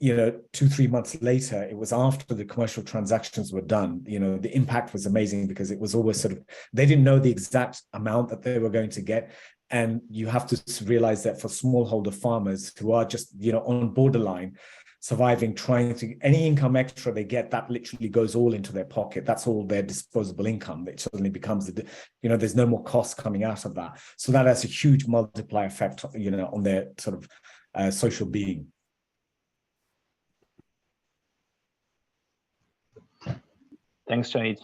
2-3 months later, it was after the commercial transactions were done, the impact was amazing, because it was always sort of, they didn't know the exact amount that they were going to get. And you have to realize that for smallholder farmers who are just, on borderline surviving, trying to, any income extra they get, that literally goes all into their pocket. That's all their disposable income. It suddenly becomes, there's no more costs coming out of that. So that has a huge multiplier effect, on their sort of social being. Thanks, Shahid.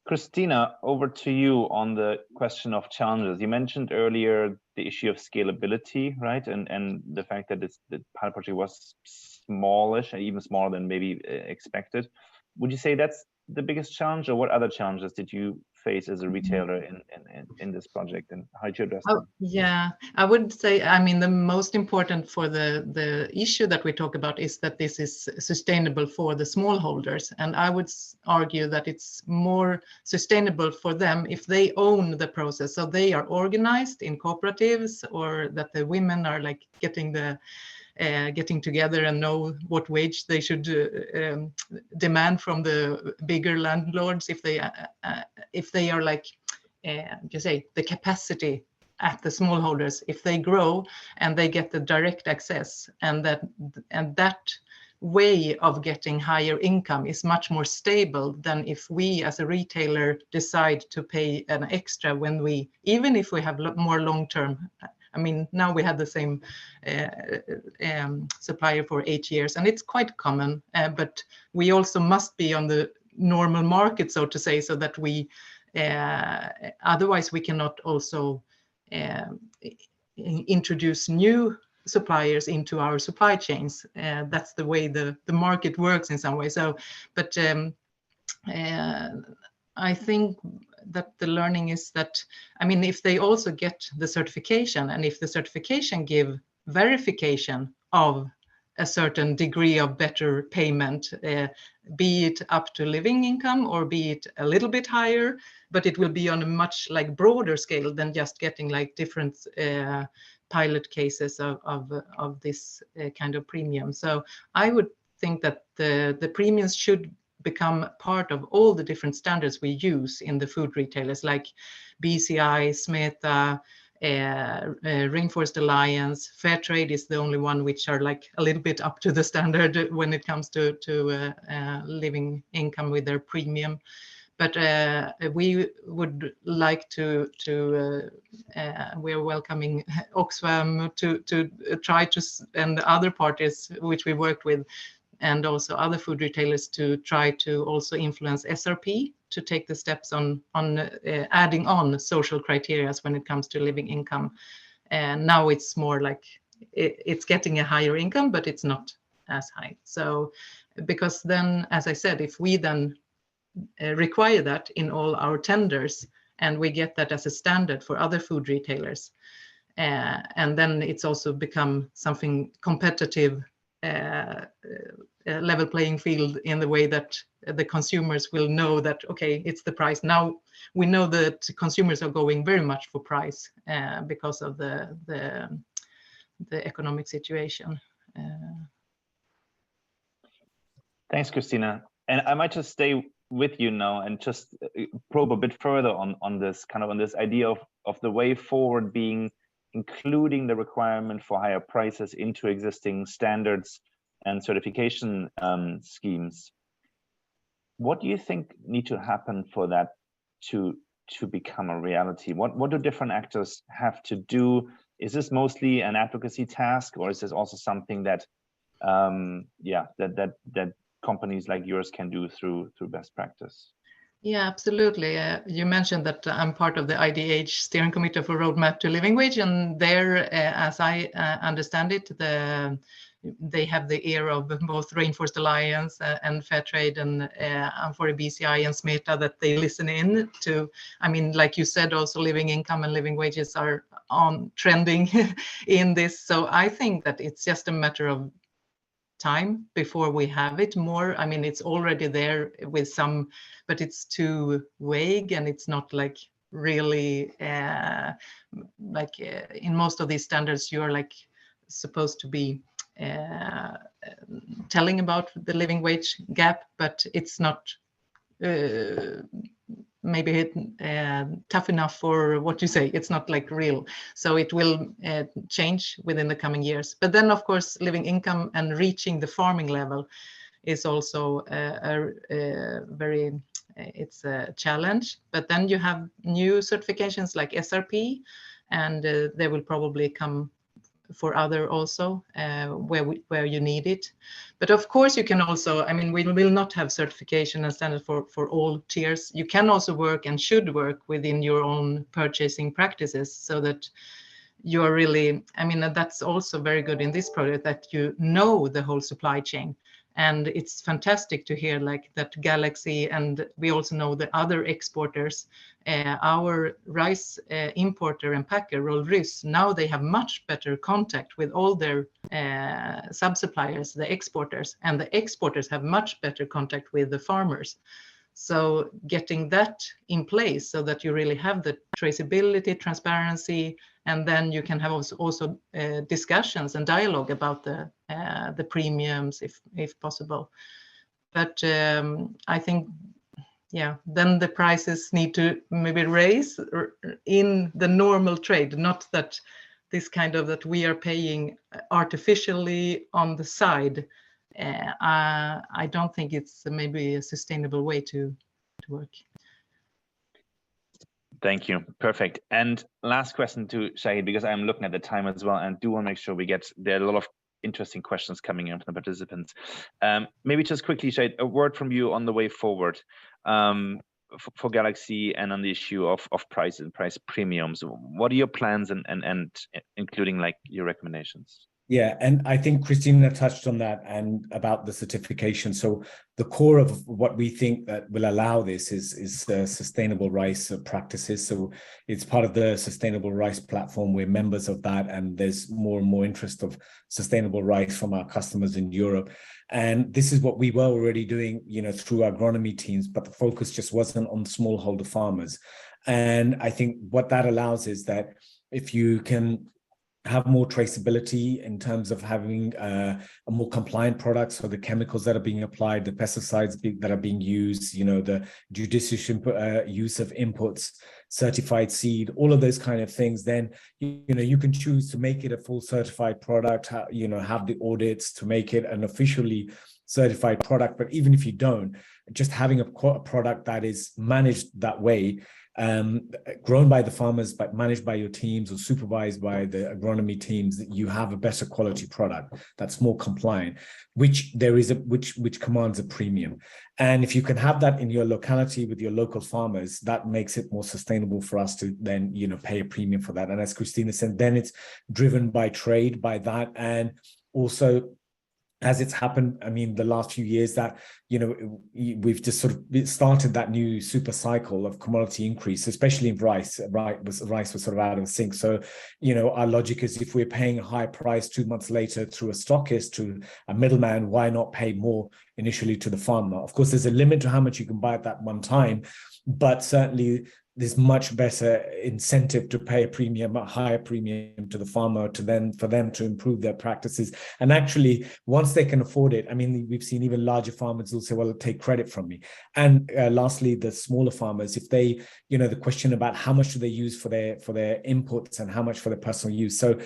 Christina, over to you on the question of challenges. You mentioned earlier the issue of scalability, right? And the fact that the pilot project was smallish, and even smaller than maybe expected. Would you say that's the biggest challenge, or what other challenges did you face as a retailer in this project, and how did you address them? Yeah, I would say, the most important for the issue that we talk about is that this is sustainable for the smallholders. And I would argue that it's more sustainable for them if they own the process. So they are organized in cooperatives, or that the women are like getting together and know what wage they should demand from the bigger landlords, if they are like the capacity at the smallholders, if they grow and they get the direct access, and that way of getting higher income is much more stable than if we as a retailer decide to pay an extra when even if we have more long-term. Now we had the same supplier for 8 years, and it's quite common, but we also must be on the normal market, so to say, so that we, otherwise we cannot also introduce new suppliers into our supply chains. That's the way the market works in some way. So, but I think that the learning is that, if they also get the certification, and if the certification give verification of a certain degree of better payment, be it up to living income or be it a little bit higher, but it will be on a much broader scale than just getting different pilot cases of this kind of premium. So I would think that the premiums should become part of all the different standards we use in the food retailers, like BCI, SMETA, Rainforest Alliance. Fair Trade is the only one which are a little bit up to the standard when it comes to living income with their premium. But we would like to we're welcoming Oxfam to try to, and other parties which we worked with, and also other food retailers, to try to also influence SRP to take the steps on adding on social criteria when it comes to living income. And now it's more it's getting a higher income, but it's not as high. So, because then, as I said, if we then require that in all our tenders, and we get that as a standard for other food retailers, and then it's also become something competitive, level playing field, in the way that the consumers will know that, okay, it's the price. Now we know that consumers are going very much for price because of the economic situation. Thanks, Christina. And I might just stay with you now and just probe a bit further on this idea of the way forward being including the requirement for higher prices into existing standards and certification schemes. What do you think need to happen for that to become a reality? What do different actors have to do? Is this mostly an advocacy task, or is this also something that that companies like yours can do through best practice? Yeah, absolutely. You mentioned that I'm part of the IDH steering committee for Roadmap to Living Wage, and there, as I understand it, they have the ear of both Rainforest Alliance and Fairtrade and for BCI and SMETA that they listen in to. I mean, like you said, also living income and living wages are on trending in this. So I think that it's just a matter of time before we have it more. I mean, it's already there with some, but it's too vague and it's not like really in most of these standards you're like supposed to be telling about the living wage gap, but it's not maybe tough enough for what you say. It's not like real. So it will change within the coming years. But then, of course, living income and reaching the farming level is also it's a challenge. But then you have new certifications like SRP, and they will probably come for other also where you need it. But of course you can also, I mean, we will not have certification and standard for all tiers. You can also work and should work within your own purchasing practices so that you're really, I mean, that's also very good in this project, that you know the whole supply chain. And it's fantastic to hear like that Galaxy, and we also know the other exporters, our rice importer and packer, Rolls-Royce, now they have much better contact with all their sub-suppliers, the exporters, and the exporters have much better contact with the farmers. So getting that in place so that you really have the traceability, transparency, and then you can have also discussions and dialogue about the premiums if possible. But I think, yeah, then the prices need to maybe raise in the normal trade, not that this kind of that we are paying artificially on the side. I don't think it's maybe a sustainable way to work. Thank you. Perfect. And last question to Shahid, because I'm looking at the time as well, and do want to make sure there are a lot of interesting questions coming in from the participants. Maybe just quickly, Shahid, a word from you on the way forward for Galaxy and on the issue of price and price premiums. What are your plans and including like your recommendations? Yeah, and I think Christina touched on that and about the certification. So the core of what we think that will allow this is sustainable rice practices. So it's part of the sustainable rice platform. We're members of that, and there's more and more interest of sustainable rice from our customers in Europe. And this is what we were already doing, you know, through our agronomy teams, but the focus just wasn't on smallholder farmers. And I think what that allows is that if you can have more traceability in terms of having a more compliant product, so the chemicals that are being applied, the pesticides that are being used, you know, the judicious use of inputs, certified seed, all of those kind of things, then you know you can choose to make it a full certified product, you know, have the audits to make it an officially certified product. But even if you don't, just having a product that is managed that way, grown by the farmers but managed by your teams or supervised by the agronomy teams, that you have a better quality product that's more compliant, which commands a premium. And if you can have that in your locality with your local farmers, that makes it more sustainable for us to then, you know, pay a premium for that. And as Christina said, then it's driven by trade, by that, and also as it's happened, I mean, the last few years that, you know, we've just sort of started that new super cycle of commodity increase, especially in rice. Rice was sort of out of sync. So, you know, our logic is if we're paying a high price 2 months later through a stockist, to a middleman, why not pay more initially to the farmer? Of course, there's a limit to how much you can buy at that one time, but certainly there's much better incentive to pay a higher premium to the farmer for them to improve their practices. And actually, once they can afford it, I mean, we've seen even larger farmers will say, well, take credit from me. And lastly, the smaller farmers, if they, you know, the question about how much do they use for their inputs and how much for their personal use. So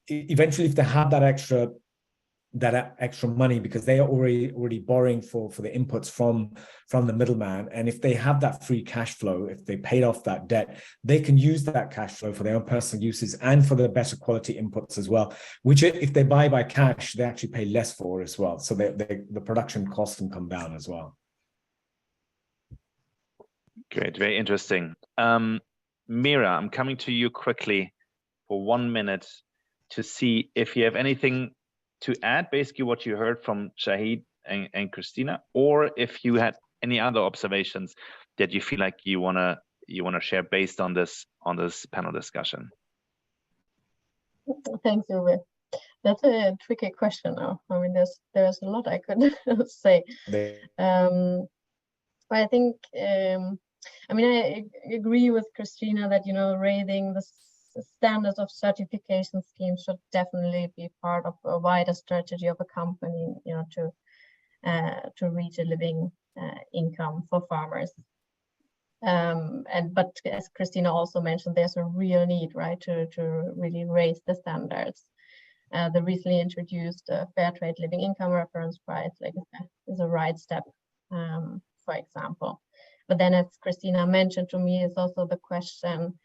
eventually, if they have that extra money, because they are already borrowing for the inputs from the middleman, and if they have that free cash flow, if they paid off that debt, they can use that cash flow for their own personal uses and for the better quality inputs as well, which if they buy by cash, they actually pay less for as well, so the production costs can come down as well. Great, very interesting. Mira, I'm coming to you quickly for 1 minute to see if you have anything to add, basically what you heard from Shahid and Christina, or if you had any other observations that you feel like you wanna share based on this panel discussion. Thanks, Uwe. That's a tricky question now. I mean, there's a lot I could say. But I think, I mean, I agree with Christina that, you know, raising the standards of certification schemes should definitely be part of a wider strategy of a company, you know, to reach a living income for farmers. But as Christina also mentioned, there's a real need, right, to really raise the standards. The recently introduced fair trade living income reference price is a right step, for example. But then, as Christina mentioned to me, is also the question,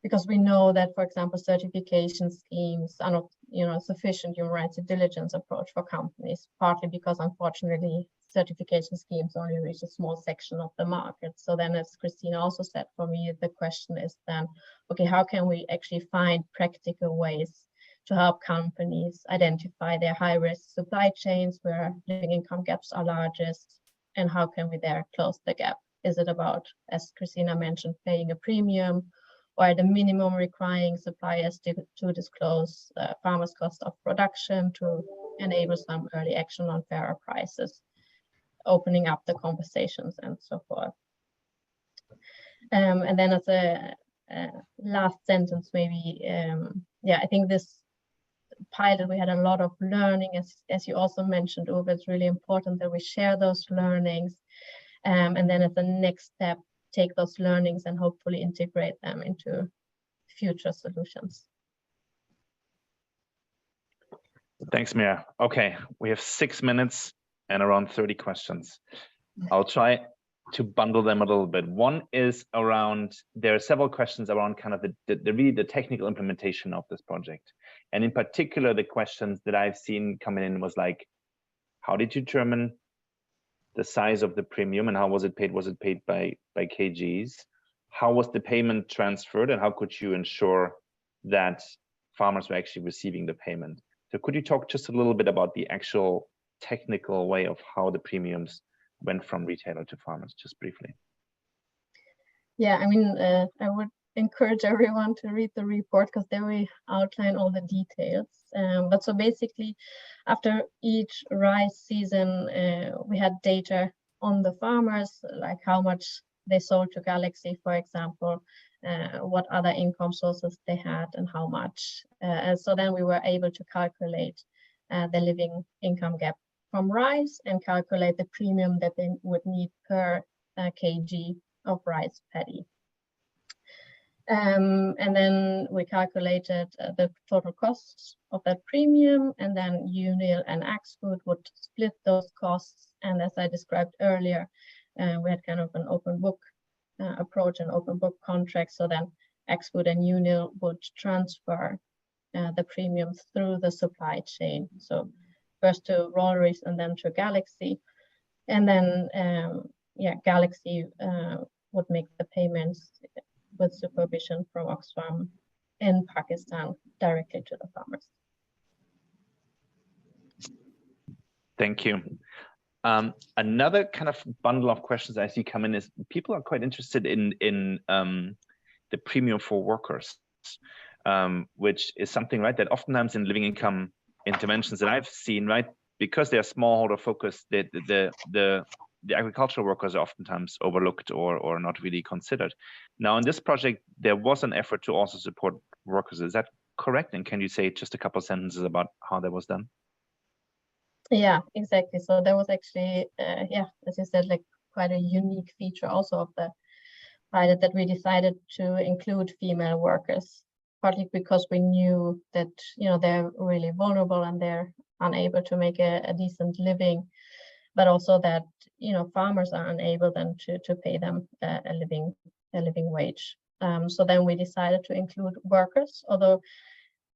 because we know that, for example, certification schemes are not, you know, sufficient human rights due diligence approach for companies, partly because unfortunately certification schemes only reach a small section of the market. So then, as Christina also said, for me, the question is then, okay, how can we actually find practical ways to help companies identify their high-risk supply chains where living income gaps are largest, and how can we there close the gap? Is it about, as Christina mentioned, paying a premium, or at the minimum requiring suppliers to disclose farmers' cost of production to enable some early action on fairer prices, opening up the conversations and so forth. And then as a last sentence, maybe, yeah, I think this pilot, we had a lot of learning, as you also mentioned, Uwe. It's really important that we share those learnings, and then as the next step, take those learnings and hopefully integrate them into future solutions. Thanks, Mira. Okay, we have 6 minutes and around 30 questions. I'll try to bundle them a little bit. One is around, there are several questions around kind of the technical implementation of this project. And in particular, the questions that I've seen coming in was like, how did you determine the size of the premium and how was it paid? Was it paid by kgs? How was the payment transferred and how could you ensure that farmers were actually receiving the payment? So could you talk just a little bit about the actual technical way of how the premiums went from retailer to farmers, just briefly? Yeah, I mean, I would encourage everyone to read the report because there we outline all the details. But so basically, after each rice season, we had data on the farmers, like how much they sold to Galaxy, for example, what other income sources they had and how much. And so then we were able to calculate the living income gap from rice and calculate the premium that they would need per kg of rice paddy. And then we calculated the total costs of that premium, and then Unil and Axfood would split those costs. And as I described earlier, we had kind of an open book approach, an open book contract. So then Axfood and Unil would transfer the premiums through the supply chain. So first to Rolleries and then to Galaxy. And then, yeah, Galaxy would make the payments with supervision from Oxfam in Pakistan directly to the farmers. Thank you. Another kind of bundle of questions I see come in is people are quite interested in the premium for workers, which is something, right, that oftentimes in living income interventions that I've seen, right, because they're smallholder focused, the agricultural workers are oftentimes overlooked or not really considered. Now, in this project, there was an effort to also support workers. Is that correct? And can you say just a couple of sentences about how that was done? Yeah, exactly. So there was actually, yeah, as you said, like quite a unique feature also of the pilot that we decided to include female workers, partly because we knew that, you know, they're really vulnerable and they're unable to make a decent living, but also that, you know, farmers are unable then to pay them a living wage. So then we decided to include workers, although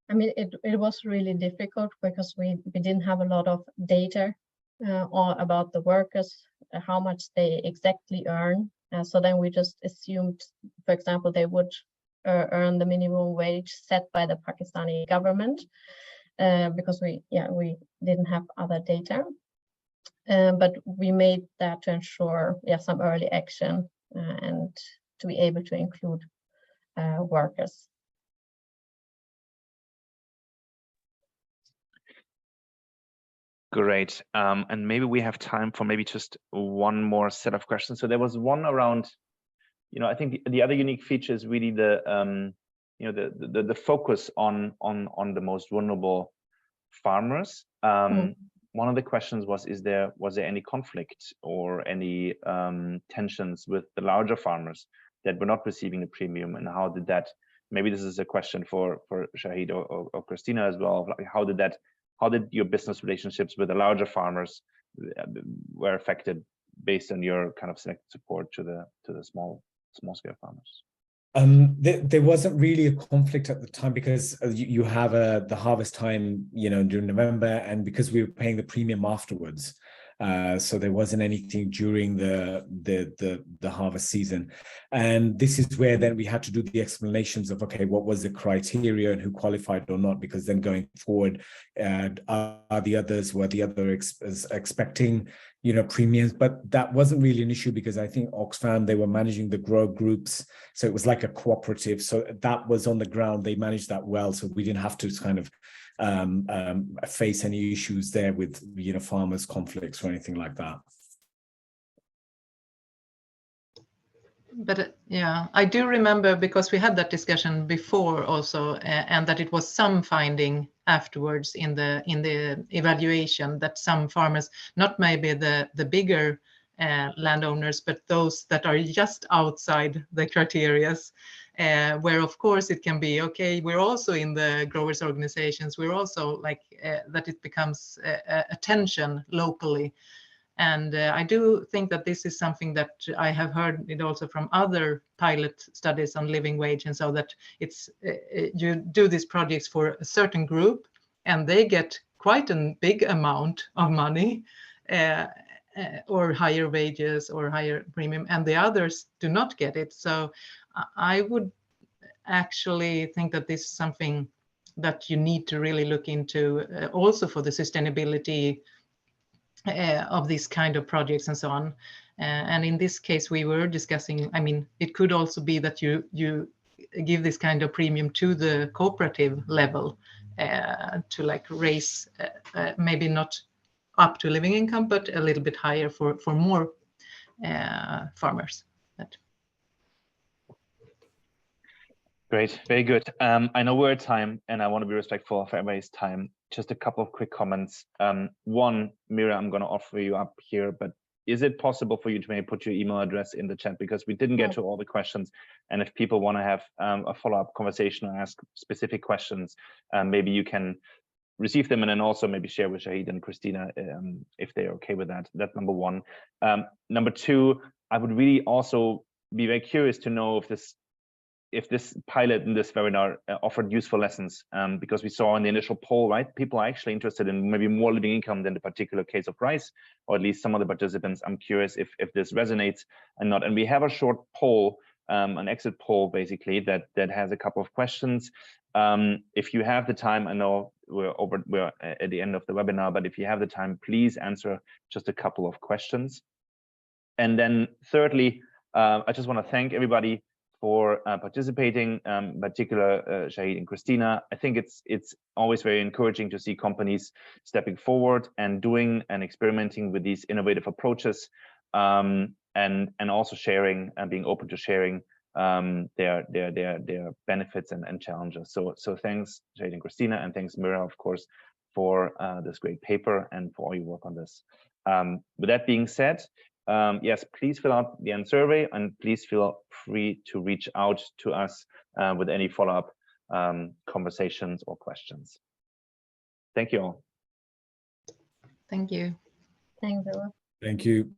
I mean, it was really difficult because we didn't have a lot of data or about the workers, how much they exactly earn So then we just assumed, for example, they would earn the minimum wage set by the Pakistani government, because we didn't have other data. But we made that to ensure some early action and to be able to include workers. Great. And maybe we have time for maybe just one more set of questions. So there was one around, I think the other unique feature is really the the focus on the most vulnerable farmers. One of the questions was there any conflict or any tensions with the larger farmers that were not receiving a premium, and how did that? Maybe this is a question for Shahid or Christina as well. Like how did your business relationships with the larger farmers were affected based on your kind of selected support to the small scale farmers? There wasn't really a conflict at the time, because you have the harvest time, during November, and because we were paying the premium afterwards. So there wasn't anything during the harvest season. And this is where then we had to do the explanations of, okay, what was the criteria and who qualified or not, because then going forward, were the other expecting, premiums. But that wasn't really an issue, because I think Oxfam, they were managing the grow groups. So it was like a cooperative. So that was on the ground. They managed that well. So we didn't have to kind of face any issues there with farmers conflicts or anything like that. But I do remember, because we had that discussion before also, and that it was some finding afterwards in the evaluation that some farmers, not maybe the bigger landowners, but those that are just outside the criterias, where of course it can be, okay, we're also in the growers organizations, we're also like that it becomes a tension locally. And I do think that this is something that I have heard it also from other pilot studies on living wage, and so that it's you do these projects for a certain group and they get quite a big amount of money, or higher wages or higher premium, and the others do not get it. So I would actually think that this is something that you need to really look into, also for the sustainability of these kind of projects and so on. And in this case, we were discussing, I mean, it could also be that you give this kind of premium to the cooperative level, to like raise maybe not up to living income, but a little bit higher for more farmers. Great, very good. I know we're at time, and I want to be respectful of everybody's time. Just a couple of quick comments. One, Mira, I'm going to offer you up here, but is it possible for you to maybe put your email address in the chat, because we didn't get to all the questions, and if people want to have a follow-up conversation or ask specific questions, maybe you can receive them and then also maybe share with Shahid and Christina if they're okay with that. That's number one. Number two, I would really also be very curious to know if this pilot in this webinar offered useful lessons, because we saw in the initial poll, right, people are actually interested in maybe more living income than the particular case of rice, or at least some of the participants. I'm curious if this resonates and not. And we have a short poll, an exit poll basically, that has a couple of questions. If you have the time, I know we're at the end of the webinar, but if you have the time, please answer just a couple of questions. And then thirdly, I just want to thank everybody for participating, in particular Shahid and Christina. I think it's always very encouraging to see companies stepping forward and doing and experimenting with these innovative approaches, and also sharing and being open to sharing their benefits and challenges. So thanks Shahid and Christina, and thanks Mira, of course, for this great paper and for all your work on this. With that being said, yes, please fill out the end survey, and please feel free to reach out to us with any follow-up conversations or questions. Thank you all. Thank you. Thank you. Thank you.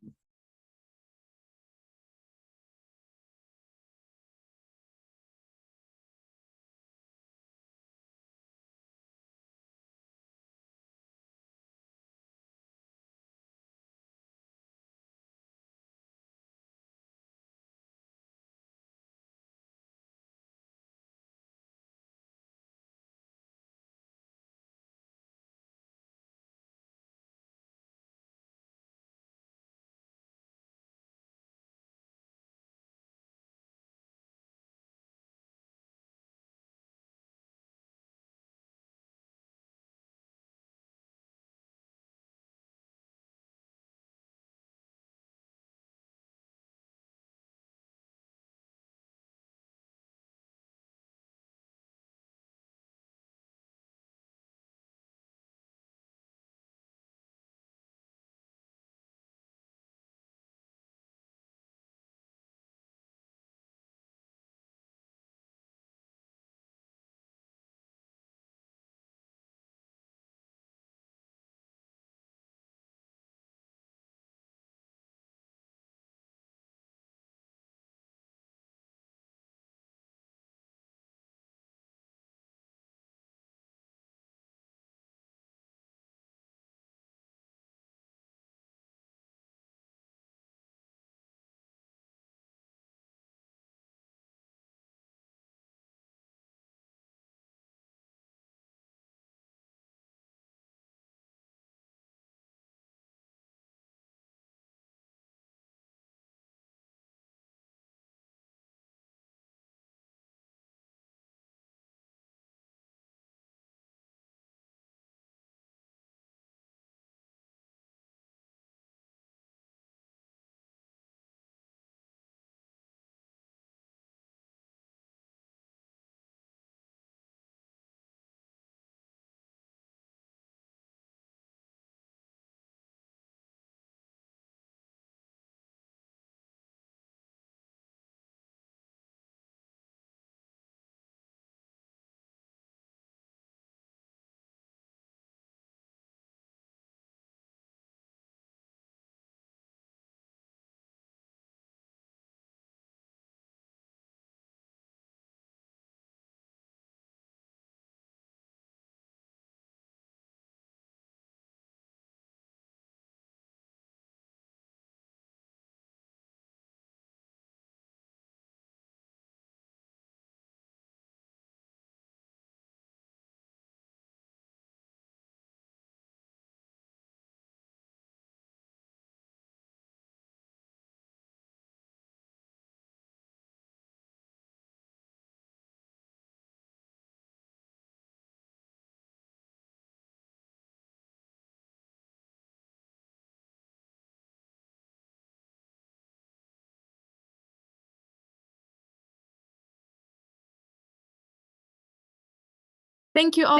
Thank you all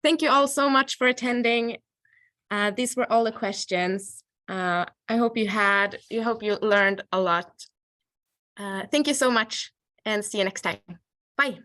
Thank you all so much for attending. These were all the questions. I hope you learned a lot. Thank you so much and see you next time. Bye.